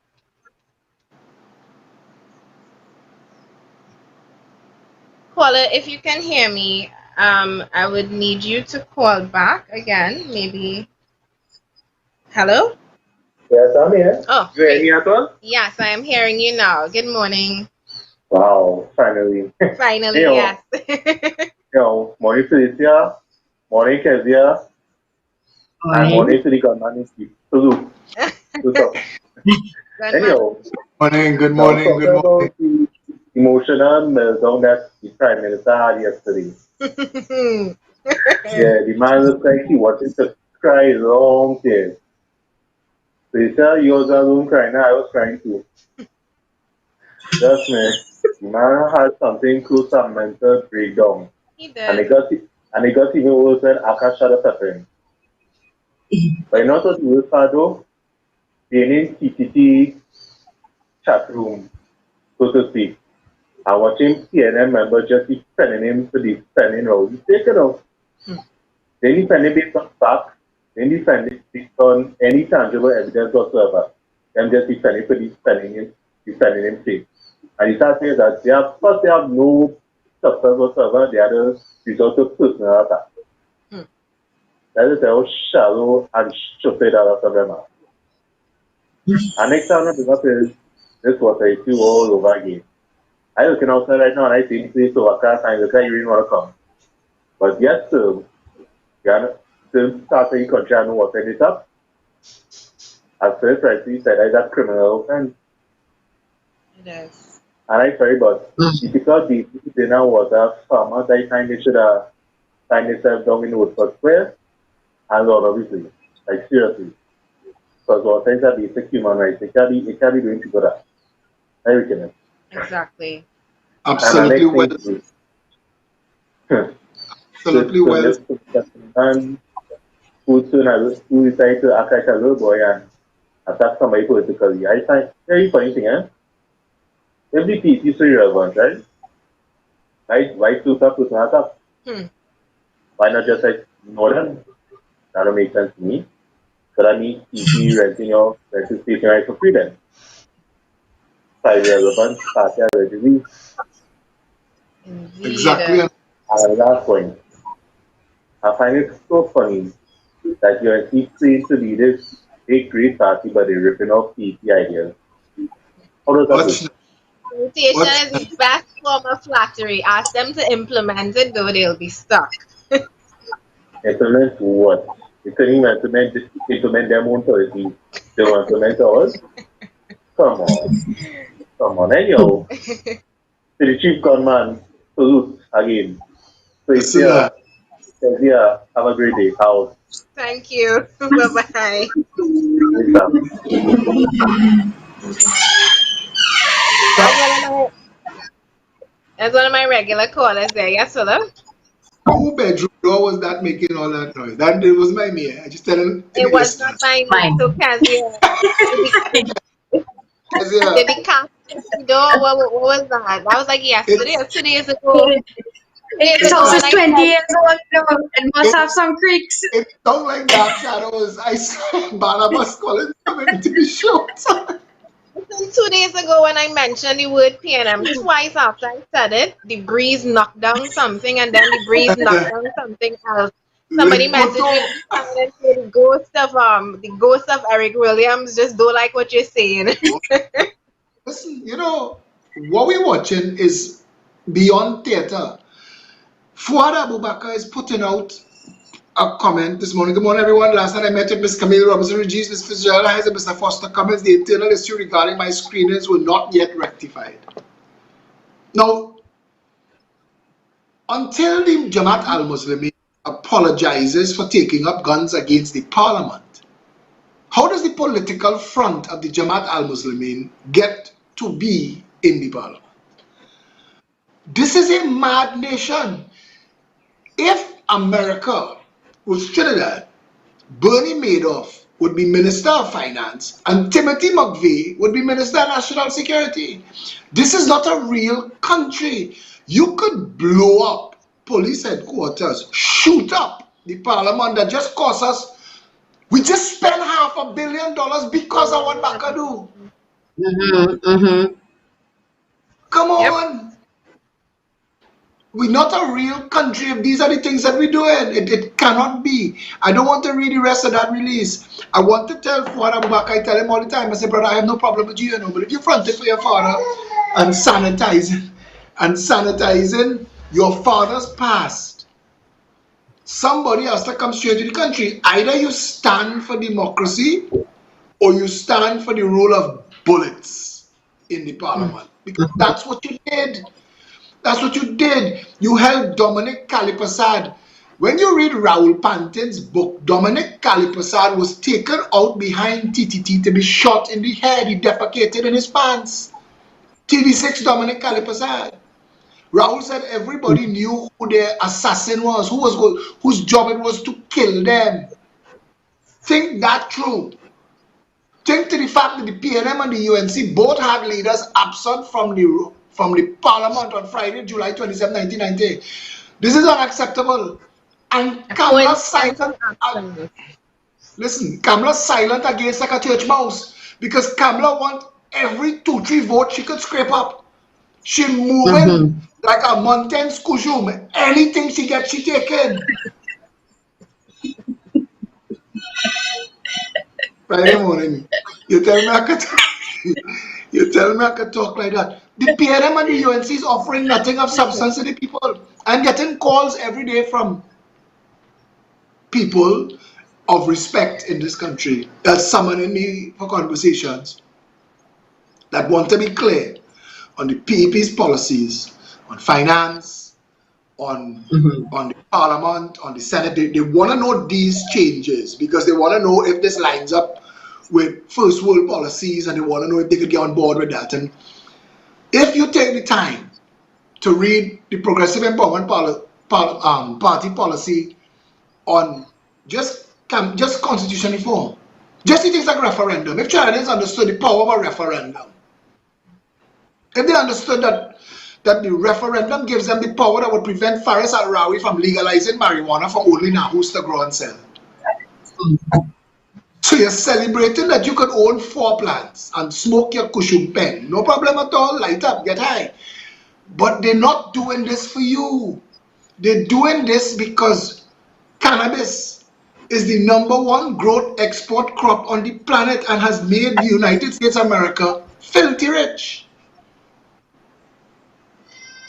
caller, if you can hear me, I would need you to call back again, maybe. Hello? Yes, I'm here. Oh, You hear great. me at all? Yes, I am hearing you now. Good morning. Wow, finally. Finally, Yo. yes. Morning Felicia, morning Kezia, and morning to the gunman in chief. Salute. What's up? Anyhow, Morning, good now morning, talking good morning. about the emotional meltdown that the Prime Minister had yesterday. Yeah, the man looked like he wanted to cry long tears. Felicia, you was alone crying, I was crying too. Just me. The man had something close to a mental breakdown. He And did. it got even worse when Akash started suffering. But you know what the worst part though? Being in TTT chat room, so to speak, and watching PNM members just defending him for defending Rowley. Take it off. Then defending based on facts, then defending based on any tangible evidence whatsoever. Them just defending for defending him safe. And he starts saying that they have no substance whatsoever, they are the result of personal attack. That is how shallow and stupid a lot of them are. And next time I do not is this was a issue all over again. I looking outside right now and I see the place overcast and I look like you didn't want to come. But yes, still start saying country and water it up. As first rightly said, I got criminal offense. It is. And I'm sorry, but because the dinner was a farmer, I find they should have signed themselves down in Woodford Square. And Lord, obviously, like seriously. Because what things are basic human rights, it can be doing to go that. I reckon it. Exactly. Absolutely well. Absolutely well. And who decided to act like a little boy and attack somebody politically. I find very funny thing, eh? Every piece is so irrelevant, right? Why two stuff was not up? Why not just like ignore them? That don't make sense to me. So that means EP renting your rental station right for free then. relevant party already. Indeed. Exactly. And the last point, I find it so funny that UNC claims to be this big great party, but they're ripping off PEP ideas. How does that Watch, work? Imitation watch. is the best form of flattery. Ask them to implement it, though they'll be stuck. Implement what? You couldn't even implement their own policy. They want to implement ours? Come on. Come on. Anyhow, to the chief gunman, salute again. So it's Listen, here. It's here. Have a great day. Out. Thank you. Bye-bye. That's one of my regular callers there. Yes, hello? who bedroom door was that making all that noise? That it was my me. I just tell him. It was not my Mine. so Kezia. Kezia, Did he cast the door? What was that? That was like yesterday or 2 days ago. This house is 20 years old now. It must have some creaks. it sounds like Dark Shadows. I saw Barnabas calling coming to the show. 2 days ago when I mentioned the word PNM twice after I said it, the breeze knocked down something and then the breeze knocked down something else. Somebody messaged me and said the ghost of Eric Williams just don't like what you're saying. Listen, what we're watching is beyond theater. Fuad Abubakar is putting out a comment this morning. Good morning, everyone. Last night I met with Ms. Camille Robinson Regis, Ms. Fitzgerald Hayes, and Mr. Foster comments. The internal issue regarding my screenings were not yet rectified. Now, until the Jamaat al-Muslimin apologizes for taking up guns against the parliament, how does the political front of the Jamaat al-Muslimin get to be in the parliament? This is a mad nation. If America was Trinidad, Bernie Madoff would be Minister of Finance and Timothy McVeigh would be Minister of National Security. This is not a real country. You could blow up police headquarters, shoot up the parliament that just cost us. We just spent $500 million because of what Baka do. Come on. We're not a real country if these are the things that we're doing. It cannot be. I don't want to read the rest of that release. I want to tell Fuad Abubakar, I tell him all the time, I say, brother, I have no problem with you, but if you're fronting for your father and sanitizing your father's past, somebody has to come straight to the country. Either you stand for democracy or you stand for the rule of bullets in the parliament. Because that's what you did. That's what you did. You held Dominic Kaliprasad. When you read Raoul Pantin's book, Dominic Kaliprasad was taken out behind TTT to be shot in the head. He defecated in his pants. TV6 Dominic Kaliprasad. Raoul said everybody knew who their assassin was, whose job it was to kill them. Think that through. Think to the fact that the PNM and the UNC both had leaders absent from the parliament on Friday, July 27, 1990. This is unacceptable. And Kamala silent. Listen, Kamala's silent against like a church mouse because Kamala wants every 2-3 votes she could scrape up. She moving like a mountain skujum. Anything she gets, she taking. Friday morning, you tell me I could talk like that. The PNM and the UNC is offering nothing of substance to the people. I'm getting calls every day from people of respect in this country that's summoning me for conversations that want to be clear on the PEP's policies, on finance, on the parliament, on the Senate. They want to know these changes because they want to know if this lines up with first world policies and they want to know if they could get on board with that. And if you take the time to read the Progressive Empowerment Party policy on just constitution reform, just the things like referendum, if Trinidadians understood the power of a referendum, if they understood that the referendum gives them the power that would prevent Faris Al-Rawi from legalizing marijuana for only Nahus to grow and sell. So you're celebrating that you could own 4 plants and smoke your kushum pen. No problem at all. Light up, get high. But they're not doing this for you. They're doing this because cannabis is the #1 growth export crop on the planet and has made the United States of America filthy rich.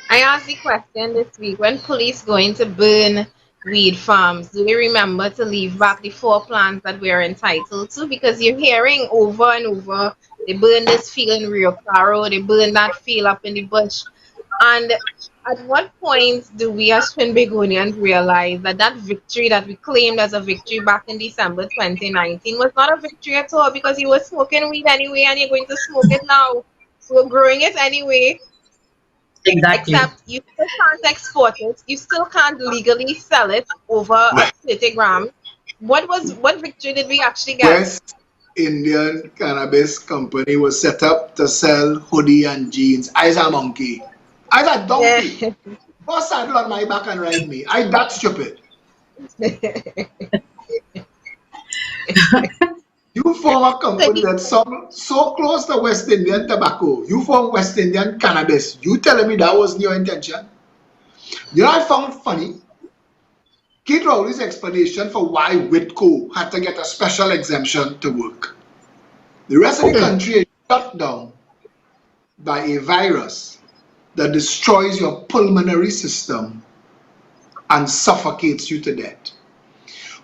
I asked the question this week, when police going to burn weed farms, do we remember to leave back the 4 plants that we are entitled to? Because you're hearing over and over, they burn this field in Rio Claro, they burn that field up in the bush. And at what point do we as Trinbagonians realize that that victory that we claimed as a victory back in December 2019 was not a victory at all, because you were smoking weed anyway and you're going to smoke it now. We're growing it anyway, Exactly. except you still can't export it. You still can't legally sell it over 30 grams. What victory did we actually get? West Indian Cannabis Company was set up to sell hoodie and jeans. I's a monkey. I's a donkey. Yeah. Go saddle on my back and ride me. I that stupid. You form a company that's so close to West Indian tobacco. You form West Indian cannabis. You telling me that wasn't your intention? You know, I found funny Keith Rowley's explanation for why Whitco had to get a special exemption to work. The rest of the country is shut down by a virus that destroys your pulmonary system and suffocates you to death.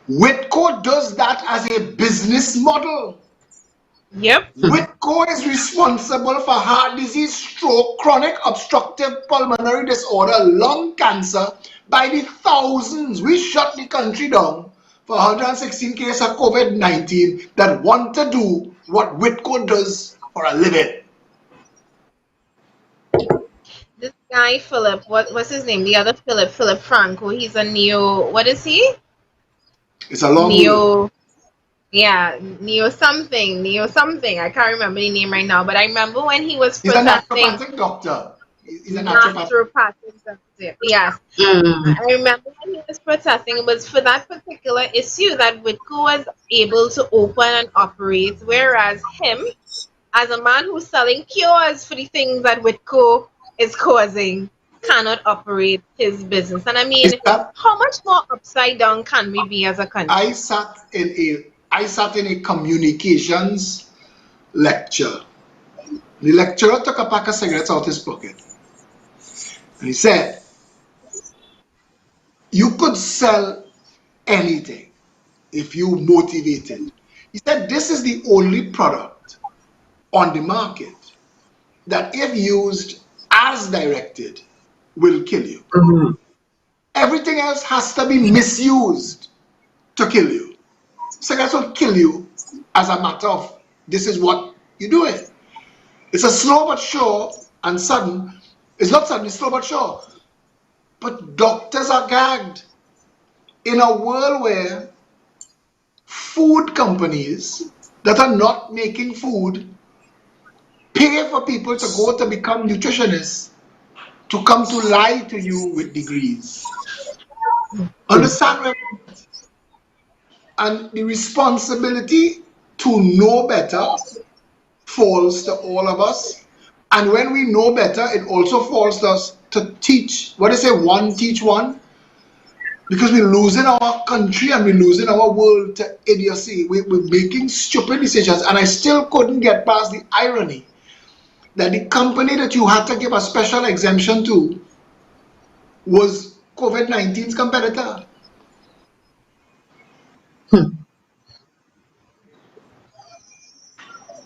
Whitco does that as a business model. Yep. Whitco is responsible for heart disease, stroke, chronic obstructive pulmonary disorder, lung cancer by the thousands. We shut the country down for 116 cases of COVID-19 that want to do what Whitco does for a living. This guy Philip, what's his name? The other Philip Franco. He's a neo. What is he? It's a long Neo. Yeah, neo something. I can't remember the name right now, but I remember when he was He's a protesting. naturopathic doctor. He's a naturopathic. Naturopathic doctor. Yes. Mm. I remember when he was protesting, it was for that particular issue that Whitco was able to open and operate, whereas him, as a man who's selling cures for the things that Whitco is causing, cannot operate his business. And I mean, how much more upside down can we be as a country? I sat in a communications lecture. The lecturer took a pack of cigarettes out of his pocket. And he said, you could sell anything if you motivated. He said, this is the only product on the market that if used as directed will kill you. Mm-hmm. Everything else has to be misused to kill you. Cigarettes will kill you as a matter of this is what you're doing. It's a slow but sure and sudden. It's not sudden, it's slow but sure. But doctors are gagged in a world where food companies that are not making food pay for people to go to become nutritionists to come to lie to you with degrees. Understand where I'm at? And the responsibility to know better falls to all of us. And when we know better, it also falls to us to teach. What do they say? One teach one. Because we're losing our country and we're losing our world to idiocy. We're making stupid decisions. And I still couldn't get past the irony that the company that you had to give a special exemption to was COVID-19's competitor.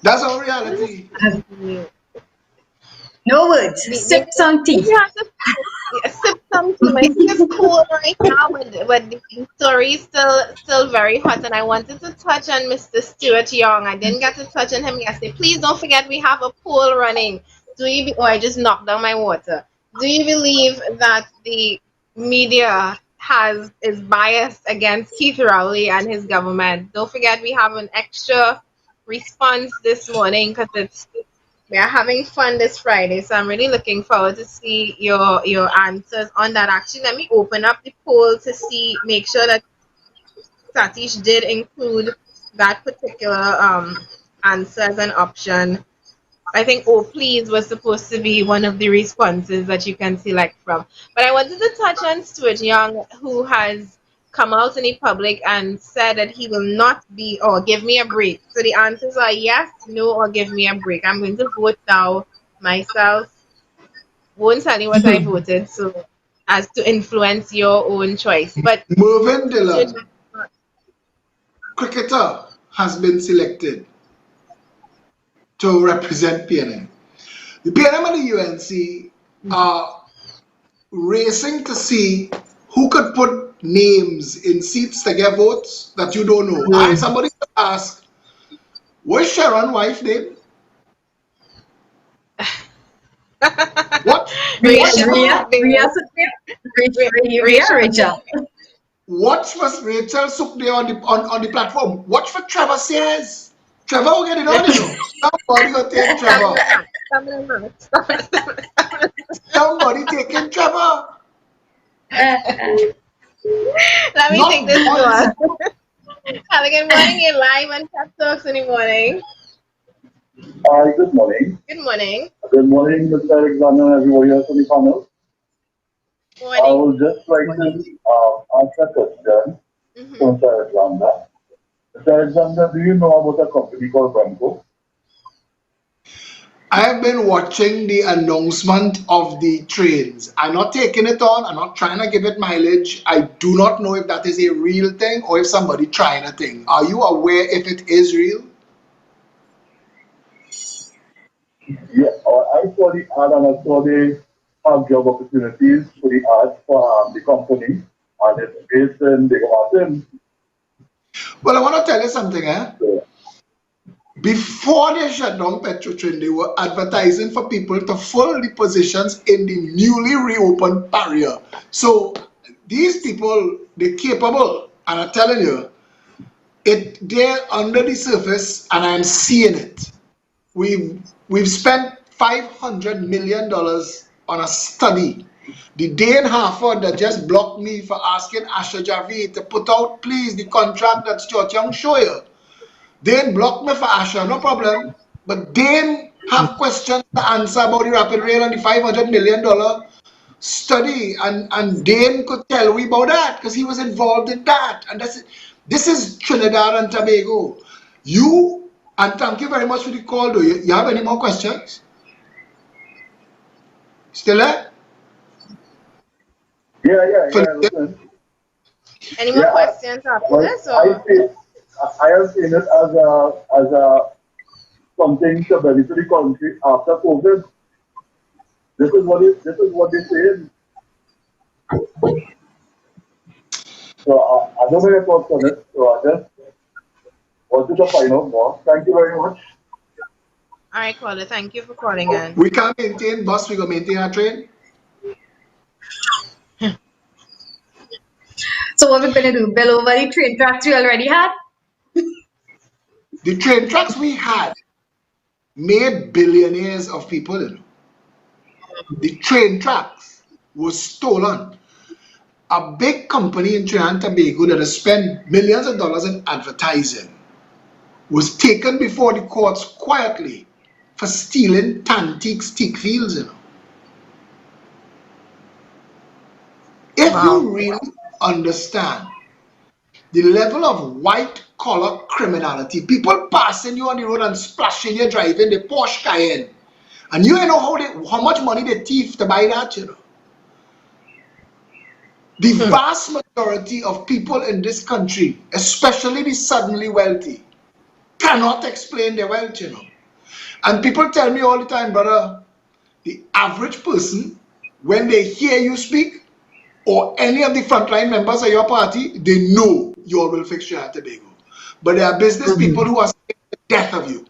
That's our reality. No words. Sip some tea. You have to sip some tea. My tea is cool right now, but the story is still very hot. And I wanted to touch on Mr. Stuart Young. I didn't get to touch on him yesterday. Please don't forget we have a poll running. I just knocked down my water. Do you believe that the media is biased against Keith Rowley and his government? Don't forget we have an extra response this morning because we are having fun this Friday, so I'm really looking forward to see your answers on that. Actually, let me open up the poll to make sure that Satish did include that particular answer as an option. I think "Oh Please" was supposed to be one of the responses that you can select from. But I wanted to touch on Stuart Young, who has come out in the public and said that he will not be, or give me a break. So the answers are yes, no, or give me a break. I'm going to vote now myself. Won't tell you what I voted, so as to influence your own choice. But Mervyn Stuart Dillon, cricketer, has been selected to represent PNM. The PNM and the UNC are racing to see who could put names in seats to get votes that you don't know. I somebody asked, what's Sharon's wife name? What? Rachel, Ria Rachel. Watch was Rachel Sukde on the platform. Watch for Trevor says. Trevor will get it on, you know. Somebody will take Trevor. Somebody taking Trevor. Let me Not take this once. one. Hello, good morning. You're live on Pep Talks in the morning. Hi, good morning. Good morning. Good morning, Mr. Alexander, and everybody else on the panel. I Morning. would just like to ask a question to Mhm. Mr. Alexander. Mr. Alexander, do you know about a company called Bronco? I have been watching the announcement of the trains. I'm not taking it on. I'm not trying to give it mileage. I do not know if that is a real thing or if somebody trying a thing. Are you aware if it is real? Yeah, I saw the ad and I saw the job opportunities for the ad for the company, and it's based in Big Martin. Well, I want to tell you something, eh? So, Before they shut down Petrotrain, they were advertising for people to fill the positions in the newly reopened barrier. So these people, they're capable, and I'm telling you, they're under the surface, and I'm seeing it. We've spent $500 million on a study. The day in Harvard that just blocked me for asking Asha Javid to put out, please, the contract that Stuart Young show you. They block me for Asha, no problem. But they have questions to answer about the rapid rail and the $500 million study, and Dane could tell we about that because he was involved in that. And this is Trinidad and Tobago. You, and thank you very much for the call, though. You have any more questions? Still there? yeah, listen. Any more Yeah, questions after well, this? Or I have seen it as a something to benefit the country after COVID. This is what they say. So I don't know your thoughts on it. So I just wanted to find out more. Thank you very much. all right, caller. Thank you for calling in. We can't maintain bus, we can maintain our train. So what we're gonna do? Bill over the train tracks we already had? The train tracks we had made billionaires of people. You know. The train tracks was stolen. A big company in Trinidad and Tobago that has spent millions of dollars in advertising was taken before the courts quietly for stealing Tantique stick fields. You know. If Wow. you really understand the level of white collar criminality, people passing you on the road and splashing you driving the Porsche Cayenne, and you know how much money they thief to buy that, you know. The vast majority of people in this country, especially the suddenly wealthy, cannot explain their wealth, you know. And people tell me all the time, brother, the average person, when they hear you speak, or any of the frontline members of your party, they know you will fix Trinidad and Tobago. But there are business people who are scared to death of you.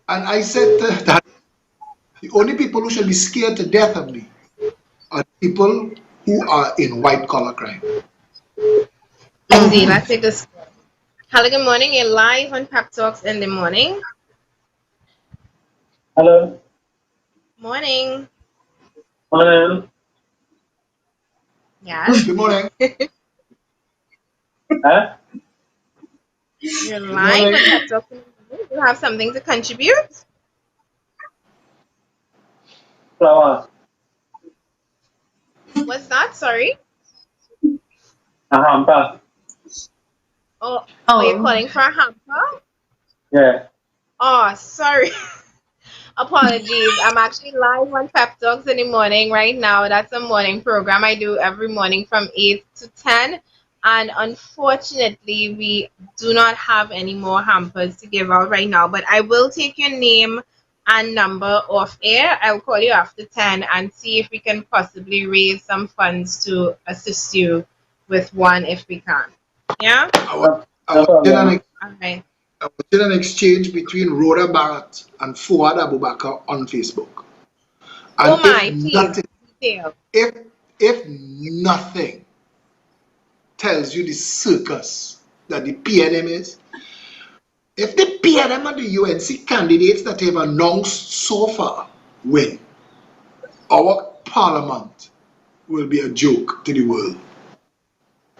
And I said that the only people who should be scared to death of me are people who are in white collar crime. Indeed. Let's take this. Hello, good morning. You're live on Pep Talks in the morning. Hello. Morning. Hello. Yes. Good morning. Huh? You're Good live morning. on Pep Talk. You have something to contribute? Flower. What's that? Sorry. Hamper. Oh, are you Oh, calling for a hamper? Yeah. Oh, sorry. Apologies. I'm actually live on Pep Talks in the morning right now. That's a morning program I do every morning from 8 to 10. And unfortunately, we do not have any more hampers to give out right now. But I will take your name and number off air. I'll call you after 10 and see if we can possibly raise some funds to assist you with one if we can. Yeah? No, I no was in problem. an All right. I was in an exchange between Rhoda Barrett and Fuad Abubakar on Facebook. Oh And my, please. Detail. if if nothing tells you the circus that the PNM is, if the PNM and the UNC candidates that have announced so far win, our parliament will be a joke to the world.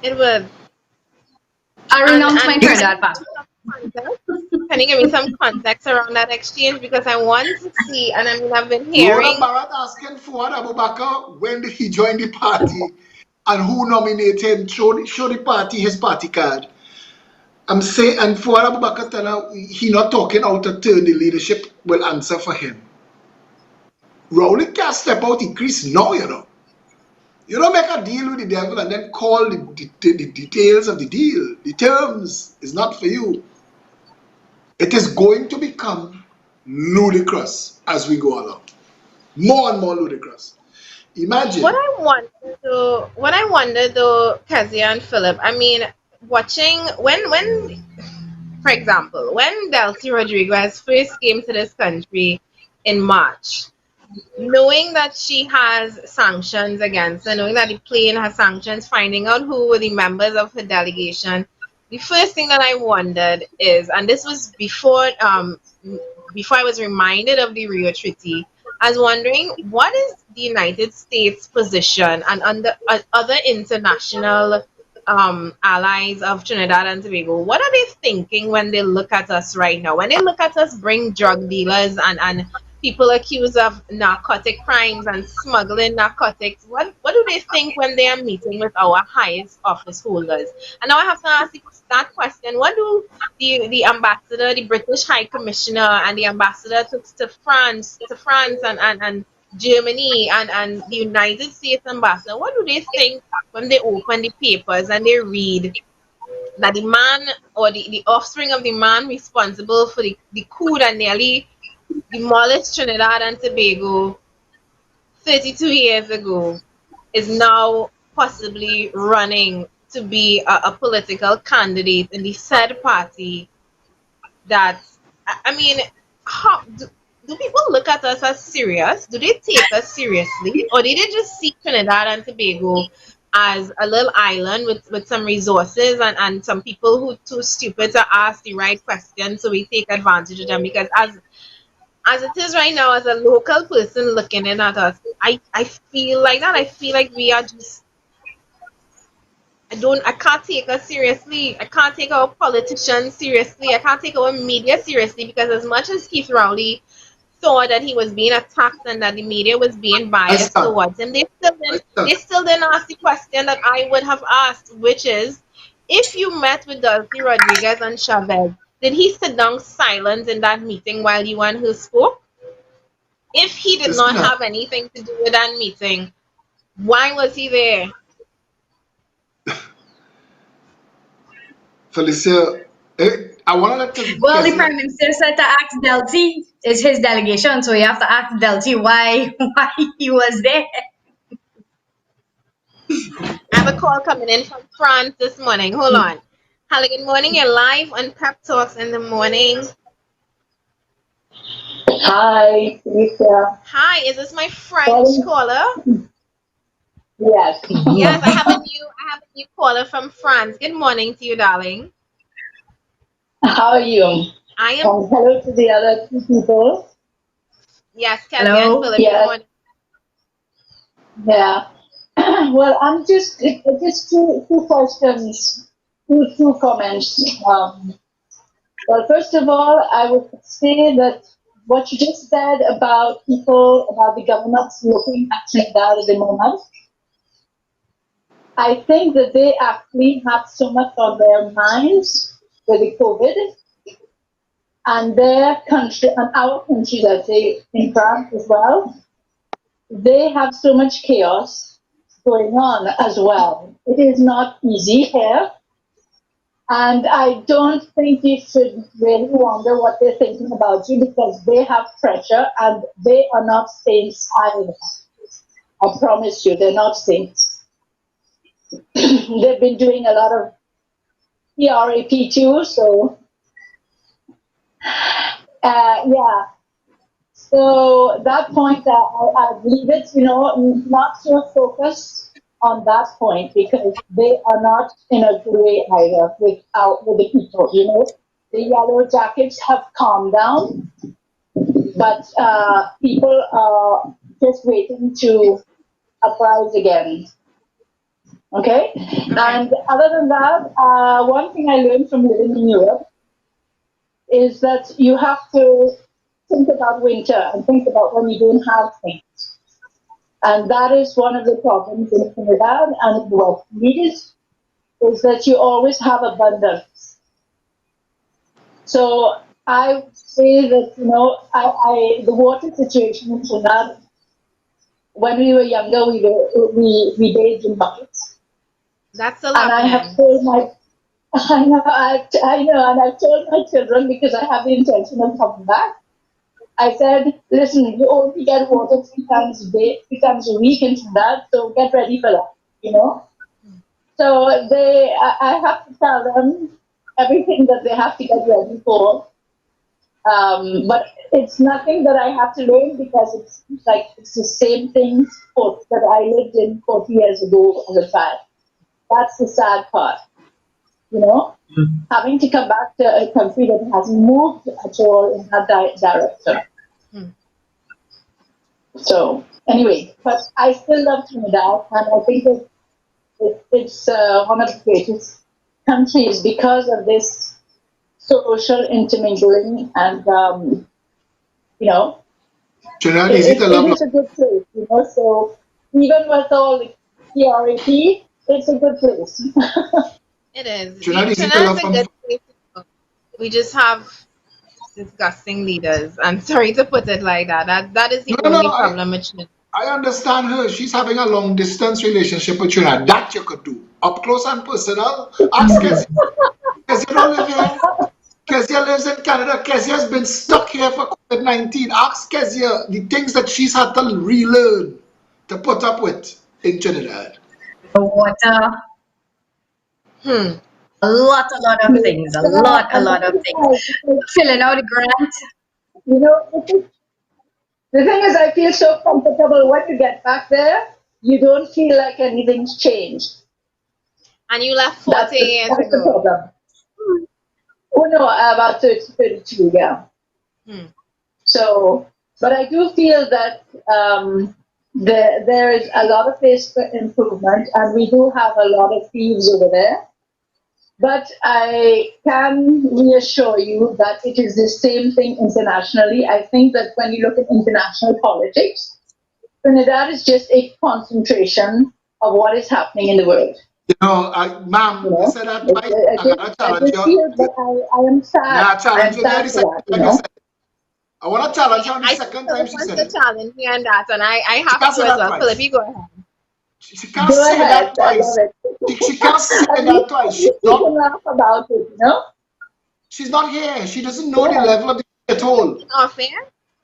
It would. a And renouncement can Trinidad you give me passport. some context? Can you give me some context around that exchange? Because I want to see, and I mean, I've been Rhoda hearing. Barrett asking Fuad Abubakar when did he join the party and who nominated him, show the party his party card. I'm saying, and Fuad Abubakar tell her he not talking out of turn, the leadership will answer for him. Rowley can't step out in Greece now, you know. You don't make a deal with the devil and then call the details of the deal. The terms is not for you. It is going to become ludicrous as we go along. More and more ludicrous. Imagine. What I wonder though, Kezia and Philip, I mean, watching for example, when Delcy Rodriguez first came to this country in March, knowing that she has sanctions against her, knowing that the plane has sanctions, finding out who were the members of her delegation, the first thing that I wondered is, and this was before I was reminded of the Rio Treaty, I was wondering what is the United States position and under other international allies of Trinidad and Tobago, what are they thinking when they look at us right now? When they look at us bring drug dealers and people accused of narcotic crimes and smuggling narcotics, what do they think when they are meeting with our highest office holders? And now I have to ask that question. What do the ambassador, the British High Commissioner, and the ambassador to France and Germany and the United States ambassador, what do they think when they open the papers and they read that the man or the offspring of the man responsible for the coup that nearly demolished Trinidad and Tobago 32 years ago is now possibly running to be a political candidate in the said party that, I mean, how do people look at us as serious? Do they take us seriously? Or did they just see Trinidad and Tobago as a little island with some resources and some people who too stupid to ask the right questions, so we take advantage of them? Because as it is right now, as a local person looking in at us, I feel like that. I feel like we are just I can't take us seriously. I can't take our politicians seriously. I can't take our media seriously because as much as Keith Rowley thought that he was being attacked and that the media was being I biased stand. towards him, I stand. they still didn't ask the question that I would have asked, which is if you met with Dulcie Rodriguez and Chavez, did he sit down silent in that meeting while you and her spoke? If he did Listen not now, have anything to do with that meeting, why was he there? Felicia. I want to let Well, the Kezia. Prime Minister said to ask Delty. It's his delegation, so you have to ask Delty why why he was there. I have a call coming in from France this morning. Hold on. Hello, good morning. You're live on Pep Talks in the morning. Hi, Lisa. Hi, is this my French Calling. caller? Yes. Yes, I have a new caller from France. Good morning to you, darling. How are you? I am Hello to the other two people. yes, Kezia and Hello. Philip. Good Yes. morning. Yeah. Well, I'm just two questions, two comments. Well, first of all, I would say that what you just said about people, about the governments looking at Trinidad at the moment, I think that they actually have so much on their minds with the COVID and their country and our country, let's say in France as well. They have so much chaos going on as well. It is not easy here. And I don't think you should really wonder what they're thinking about you because they have pressure and they are not saints either. I promise you, they're not saints. They've been doing a lot of PRAP too, so yeah. So that point, I believe it, not so focused on that point because they are not in a good way either with the people. The yellow jackets have calmed down, but people are just waiting to uprise again. Okay? And other than that, one thing I learned from living in Europe is that you have to think about winter and think about when you don't have things. And that is one of the problems in Trinidad and the West Indies, is that you always have abundance. So I would say that, the water situation in Trinidad, when we were younger, we bathed in buckets. That's a lot. And I have told I know, and I've told my children because I have the intention of coming back. I said, listen, you only get water 3 times a week in Trinidad, so get ready for that, So I have to tell them everything that they have to get ready for. But it's nothing that I have to learn because it's the same thing that I lived in 40 years ago as a child. That's the sad part, having to come back to a country that hasn't moved at all in that direction. So anyway, but I still love Trinidad, and I think it's one of the greatest countries because of this social intermingling, and Trinidad is it's a good place, So even with all the PRAP, it's a good place. It is. Trinidad Trinidad's a good place to go. We just have disgusting leaders. I'm sorry to put it like that. That is the only problem with Trinidad. I understand her. She's having a long distance relationship with Trinidad. That you could do. Up close and personal. Ask Kezia. Kezia don't live here. Kezia lives in Canada. Kezia has been stuck here for COVID-19. Ask Kezia the things that she's had to relearn to put up with in Trinidad. The water. A lot of things. A lot of things. Filling out a grant. The thing is, I feel so comfortable when you get back there. You don't feel like anything's changed. And you left 40 years ago. The problem. Oh no, about 32, yeah. So, but I do feel that there is a lot of space for improvement, and we do have a lot of thieves over there. But I can reassure you that it is the same thing internationally. I think that when you look at international politics, Trinidad is just a concentration of what is happening in the world. Ma'am, you said that twice. I am sad. I want to challenge you on the second time she said it. challenge me on that, and I have to as well. Philip, you go ahead. She can't say that twice. She can't say that twice. She's not laugh about it, She's not here. She doesn't know the level of the at all. Off fair?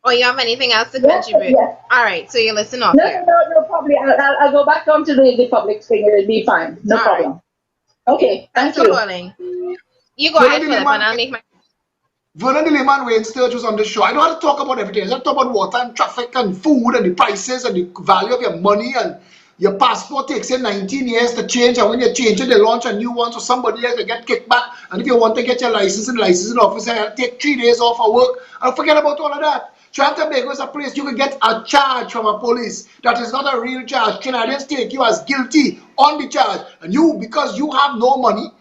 Or you have anything else to contribute? Yes. All right, so you listen off fair. No problem. I'll go back onto the public thing. It'll be fine. No problem. Right. Okay, thank you. Calling. You go ahead, Philip, and I'll make my... Vernon de Lehman Wayne Sturge was on the show. I don't want to talk about everything. I want to talk about water and traffic and food and the prices and the value of your money, and your passport takes 19 years to change, and when you change it, they launch a new one, so somebody else will get kicked back. And if you want to get your licensing officer, it'll take 3 days off of work. And forget about all of that. Trinidad and Tobago is a place you can get a charge from a police that is not a real charge. Canadians take you as guilty on the charge, and you, because you have no money,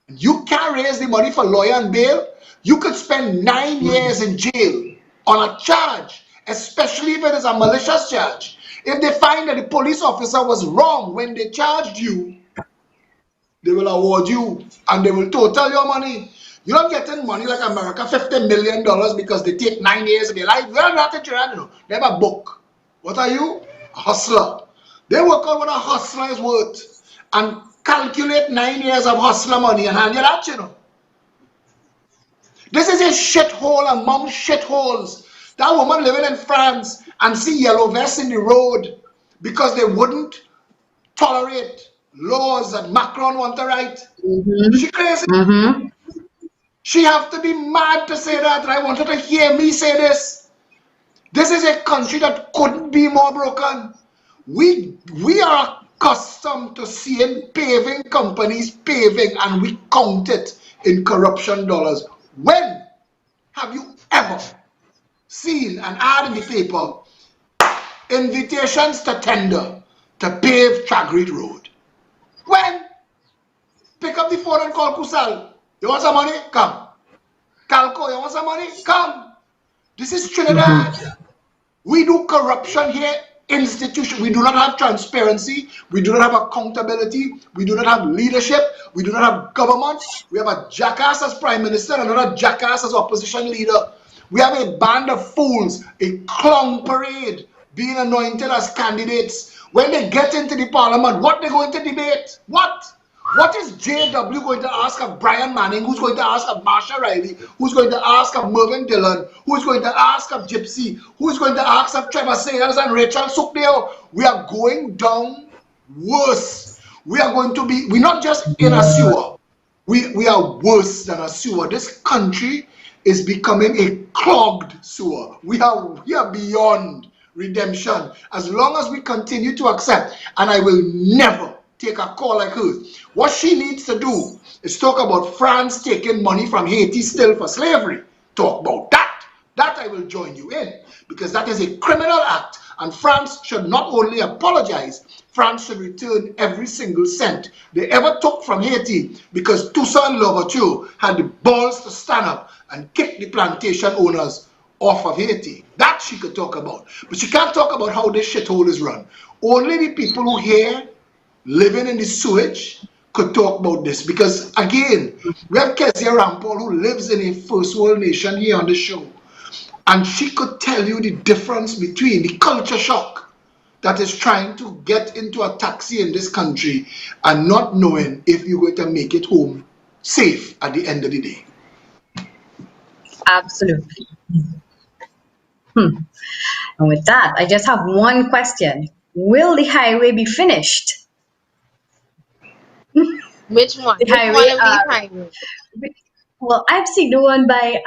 You can't raise the money for lawyer and bail. You could spend 9 years in jail on a charge, especially if it is a malicious charge. If they find that the police officer was wrong when they charged you, they will award you and they will total your money. You're not getting money like America, $50 million because they take 9 years of your life. You're not a Tirano. They have a book. What are you? A hustler. They work out what a hustler is worth and calculate 9 years of hustler money and hand you that, you know. This is a shithole among shitholes. That woman living in France and see yellow vests in the road because they wouldn't tolerate laws that Macron want to write. She crazy. She have to be mad to say that. I want her to hear me say this. This is a country that couldn't be more broken. We are accustomed to seeing paving companies paving and we count it in corruption dollars. When have you ever seen an ad in the paper, invitations to tender to pave Chagrit Road? When? Pick up the phone and call Kusal. You want some money? Come. Calco, you want some money? Come. This is Trinidad. We do corruption here, institution. We do not have transparency. We do not have accountability. We do not have leadership. We do not have government. We have a jackass as prime minister and another jackass as opposition leader. We have a band of fools, a clown parade being anointed as candidates. When they get into the parliament, what they're going to debate? What? What is JW going to ask of Brian Manning? Who's going to ask of Marsha Riley? Who's going to ask of Mervyn Dillon? Who's going to ask of Gypsy? Who's going to ask of Trevor Sayers and Rachel Sukdale? We are going down worse. We are going to be, we're not just in a sewer. We are worse than a sewer. This country is becoming a clogged sewer. We are beyond redemption. As long as we continue to accept, and I will never take a call like hers. What she needs to do is talk about France taking money from Haiti still for slavery. Talk about that. That I will join you in, because that is a criminal act, and France should not only apologize, France should return every single cent they ever took from Haiti, because Toussaint Louverture had the balls to stand up and kick the plantation owners off of Haiti. That she could talk about. But she can't talk about how this shithole is run. Only the people who here living in the sewage could talk about this, because again, we have Kezia Rampal who lives in a first world nation here on the show, and she could tell you the difference between the culture shock that is trying to get into a taxi in this country and not knowing if you're going to make it home safe at the end of the day. Absolutely. And with that, I just have one question. Will the highway be finished? Which one? The Which highway, one of these highways? Well, I've seen the one by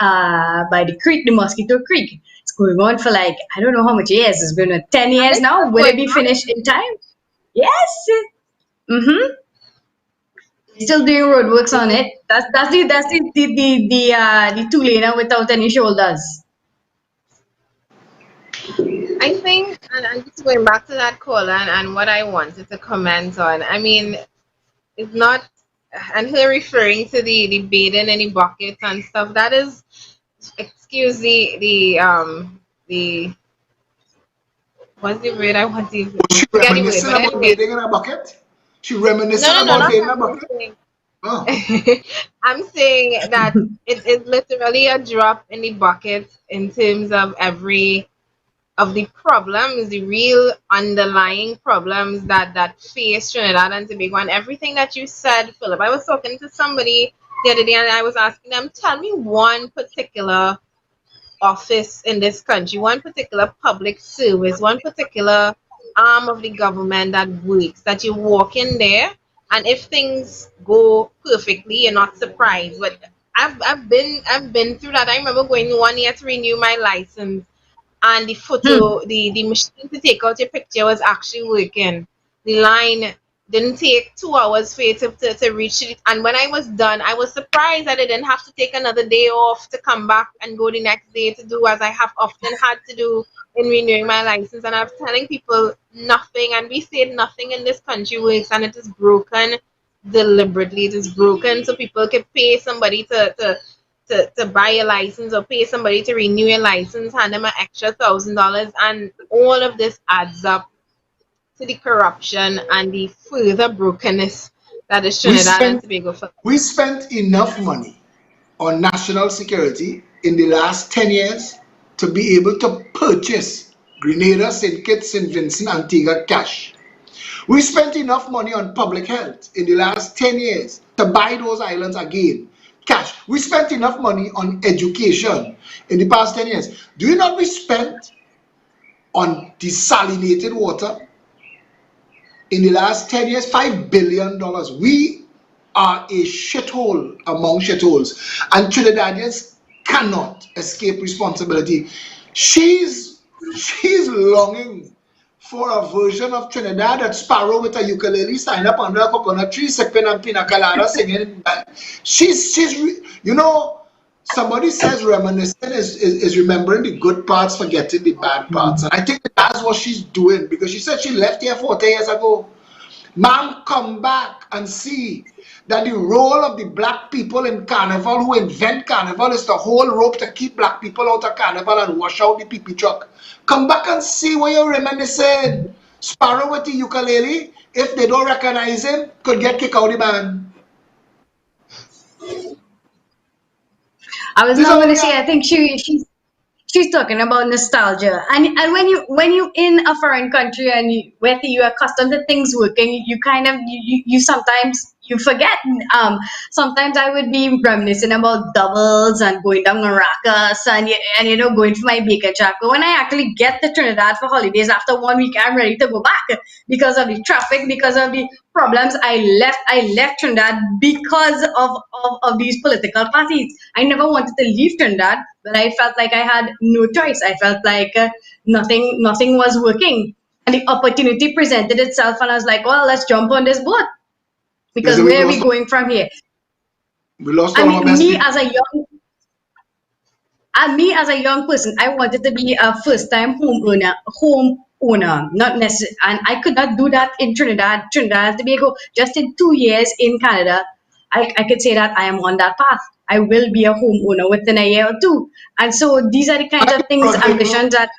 the creek, the Mosquito Creek. It's going on for like, I don't know how much years. It's been 10 years now. Will it be finished in time? Yes. Still doing roadworks on it. That's the two-laner without any shoulders. I think, and I'm just going back to that caller and what I wanted to comment on. I mean, it's not, and her referring to the bathing in the buckets and stuff. That is, excuse the what's the word I want to use? She reminiscing about bathing in a bucket? She reminiscing about bathing in a bucket? Oh. I'm saying that it's literally a drop in the bucket in terms of every of the problems, the real underlying problems that face Trinidad and Tobago, and everything that you said, Philip. I was talking to somebody the other day and I was asking them, tell me one particular office in this country, one particular public service, one particular arm of the government that works, that you walk in there and if things go perfectly, you're not surprised. But I've been through that. I remember going 1 year to renew my license, and the photo, the machine to take out your picture was actually working. The line didn't take 2 hours for you to reach it. And when I was done, I was surprised that I didn't have to take another day off to come back and go the next day to do as I have often had to do in renewing my license. And I'm telling people nothing, and we say nothing in this country works, and it is broken deliberately it is broken so people can pay somebody to buy a license or pay somebody to renew your license, hand them an extra $1,000, and all of this adds up to the corruption and the further brokenness that is We Trinidad and spent Tobago for. we spent enough money on national security in the last 10 years to be able to purchase Grenada, St. Kitts, St. Vincent, Antigua cash. We spent enough money on public health in the last 10 years to buy those islands again. Cash. We spent enough money on education in the past 10 years. Do you know what we spent on desalinated water in the last 10 years? $5 billion. We are a shithole among shitholes. And Trinidadians cannot escape responsibility. She's longing for a version of Trinidad that Sparrow with a ukulele stand up under a coconut tree sipping and pina colada singing. You know, somebody says reminiscing is remembering the good parts, forgetting the bad parts. And I think that's what she's doing because she said she left here 40 years ago. Ma'am, come back and see that the role of the black people in Carnival who invent Carnival is to hold rope to keep black people out of Carnival and wash out the pee-pee truck. Come back and see what you're reminiscing. Sparrow with the ukulele, if they don't recognize him, could get kicked out of the band. I was not going to say. I think she's talking about nostalgia, and when you in a foreign country and where you're accustomed to things working, you kind of you sometimes you forget. Sometimes I would be reminiscing about doubles and going down Maracas and going for my bacon shop. But when I actually get to Trinidad for holidays after 1 week, I'm ready to go back because of the traffic, because of the problems. I left Trinidad because of these political parties. I never wanted to leave Trinidad, but I felt like I had no choice. I felt like nothing was working, and the opportunity presented itself, and I was like, well, let's jump on this boat. Because where are we going from here? We lost all our best me as a young person, I wanted to be a first-time homeowner, not necessarily, and I could not do that in Trinidad and Tobago. Just in 2 years in Canada, I could say that I am on that path. I will be a homeowner within a year or two, and so these are the kinds of things, ambitions that.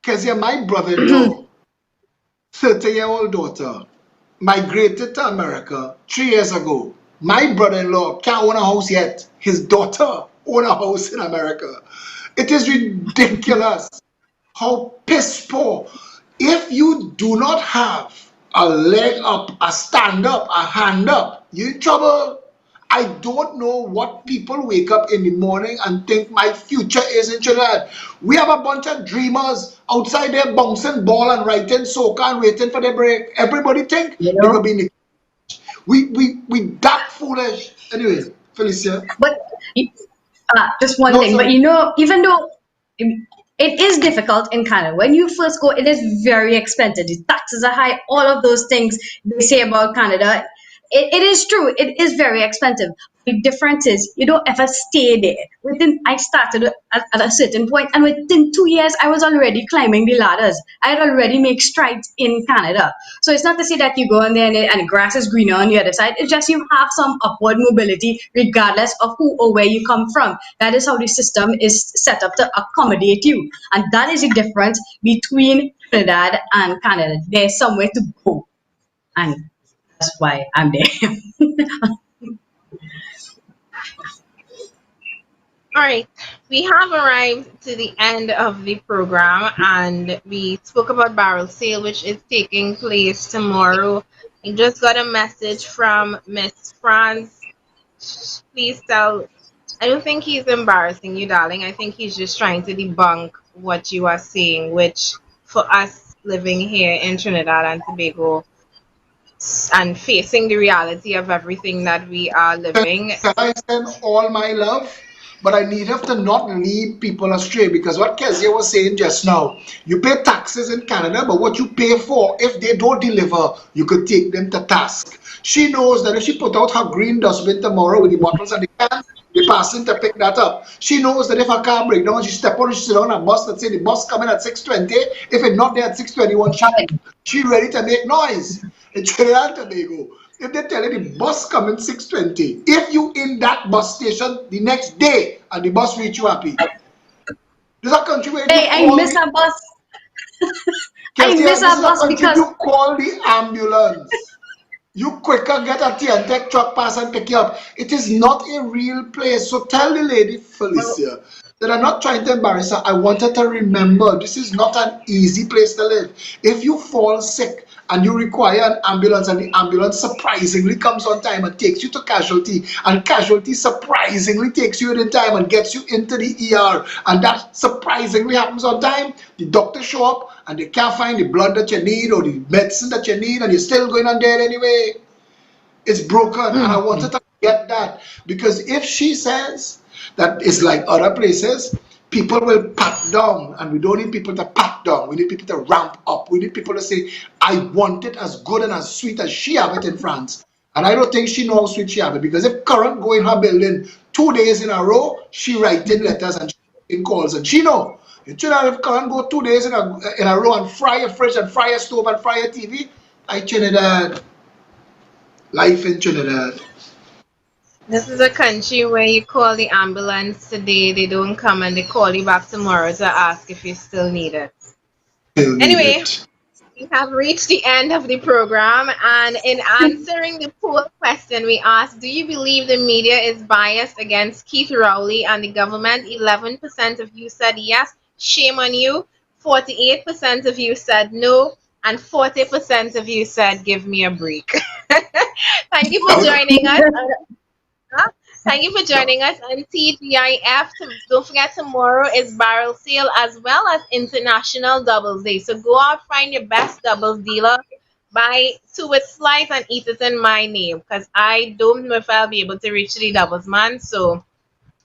Kezia, my brother-in-law, 30-year-old daughter, migrated to America 3 years ago. My brother-in-law can't own a house yet. His daughter owns a house in America. It is ridiculous how piss poor. If you do not have a leg up, a stand up, a hand up, you're in trouble. I don't know what people wake up in the morning and think my future is in Trinidad. We have a bunch of dreamers outside there bouncing ball and writing soca and waiting for their break. Everybody think they're gonna be in the we that foolish. Anyway, Felicia. But just one thing. But even though it is difficult in Canada, when you first go, it is very expensive. The taxes are high. All of those things they say about Canada. It is true. It is very expensive. The difference is you don't ever stay there. I started at a certain point, and within 2 years, I was already climbing the ladders. I had already made strides in Canada. So it's not to say that you go in there and the grass is greener on the other side. It's just you have some upward mobility regardless of who or where you come from. That is how the system is set up to accommodate you. And that is the difference between Trinidad and Canada. There's somewhere to go. And that's why I'm there. All right, we have arrived to the end of the program, and we spoke about Barrel Sale, which is taking place tomorrow. I just got a message from Miss France. Please tell. I don't think he's embarrassing you, darling. I think he's just trying to debunk what you are saying, which for us living here in Trinidad and Tobago and facing the reality of everything that we are living. I send all my love, but I need her to not lead people astray, because what Kezia was saying just now, you pay taxes in Canada, but what you pay for, if they don't deliver, you could take them to task. She knows that if she put out her green dustbin tomorrow with the bottles and the cans, the person to pick that up. She knows that if her car breaks down, she step on, she sit on a bus that say the bus coming at 6:20. If it's not there at 6:21, she ready to make noise. In Trinidad and Tobago, if they tell you the bus coming 6:20, if you in that bus station the next day and the bus reach you happy, this is a country where Hey, you I call miss the a bus. I Kezia, miss this a is a bus country because you call the ambulance. You quicker get a TNTech truck pass and pick you up. It is not a real place. So tell the lady Felicia that I'm not trying to embarrass her. I want her to remember this is not an easy place to live. If you fall sick and you require an ambulance and the ambulance surprisingly comes on time and takes you to casualty, and casualty surprisingly takes you in time and gets you into the ER, and that surprisingly happens on time, the doctors show up and they can't find the blood that you need or the medicine that you need, and you're still going on there anyway. It's broken, and I wanted to get that because if she says that it's like other places, people will pat down, and we don't need people to pat down. We need people to ramp up. We need people to say, "I want it as good and as sweet as she have it in France." And I don't think she knows how sweet she have it because if Current go in her building 2 days in a row, she writing letters and she making calls, and she know. You know, if Current go 2 days in a row and fry a fridge and fry a stove and fry a TV, I Trinidad. Life in Trinidad. This is a country where you call the ambulance today, they don't come, and they call you back tomorrow to ask if you still need it. Still need Anyway, it. we have reached the end of the program, and in answering the poll question, we asked, do you believe the media is biased against Keith Rowley and the government? 11% of you said yes, shame on you. 48% of you said no, and 40% of you said give me a break. Thank you for joining us. Thank you for joining us on TGIF. Don't forget, tomorrow is barrel sale as well as International Doubles Day. So go out, find your best doubles dealer, buy two with slice, and eat it in my name because I don't know if I'll be able to reach the doubles man. So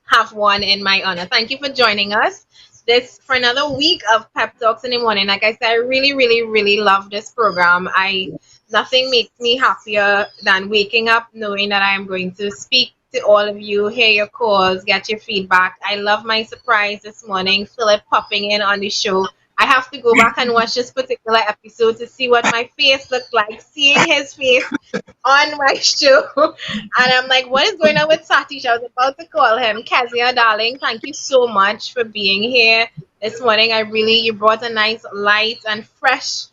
have one in my honor. Thank you for joining us this for another week of Pep Talks in the Morning. Like I said, I really, really, really love this program. Nothing makes me happier than waking up knowing that I am going to speak to all of you, hear your calls, get your feedback. I love my surprise this morning, Philip popping in on the show. I have to go back and watch this particular episode to see what my face looked like, seeing his face on my show. And I'm like, what is going on with Satish? I was about to call him. Kezia, darling, thank you so much for being here this morning. You brought a nice light and fresh,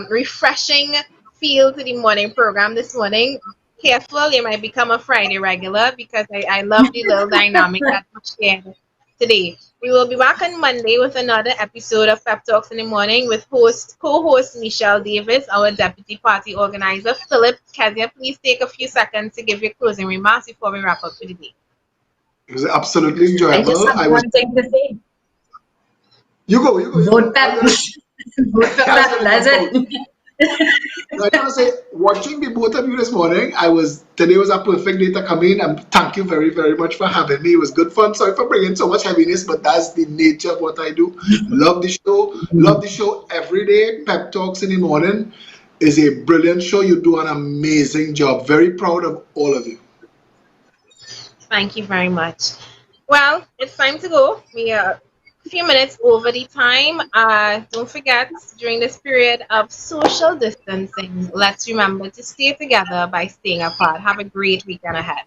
refreshing feel to the morning program this morning. Careful, you might become a Friday regular because I love the little dynamic that we shared today. We will be back on Monday with another episode of Pep Talks in the Morning with co-host Michelle Davis, our deputy party organizer. Philip, Kezia, please take a few seconds to give your closing remarks before we wrap up for the day. It was absolutely I just enjoyable. have one thing to say. You go. Vote Pep. Vote for Pep. That's it. I want to say, watching the both of you this morning, today was a perfect day to come in, and thank you very, very much for having me. It was good fun. Sorry for bringing so much heaviness, but that's the nature of what I do. Love the show. Love the show every day. Pep Talks in the Morning is a brilliant show. You do an amazing job. Very proud of all of you. Thank you very much. Well, it's time to go. We are a few minutes over the time. Don't forget, during this period of social distancing, let's remember to stay together by staying apart. Have a great weekend ahead.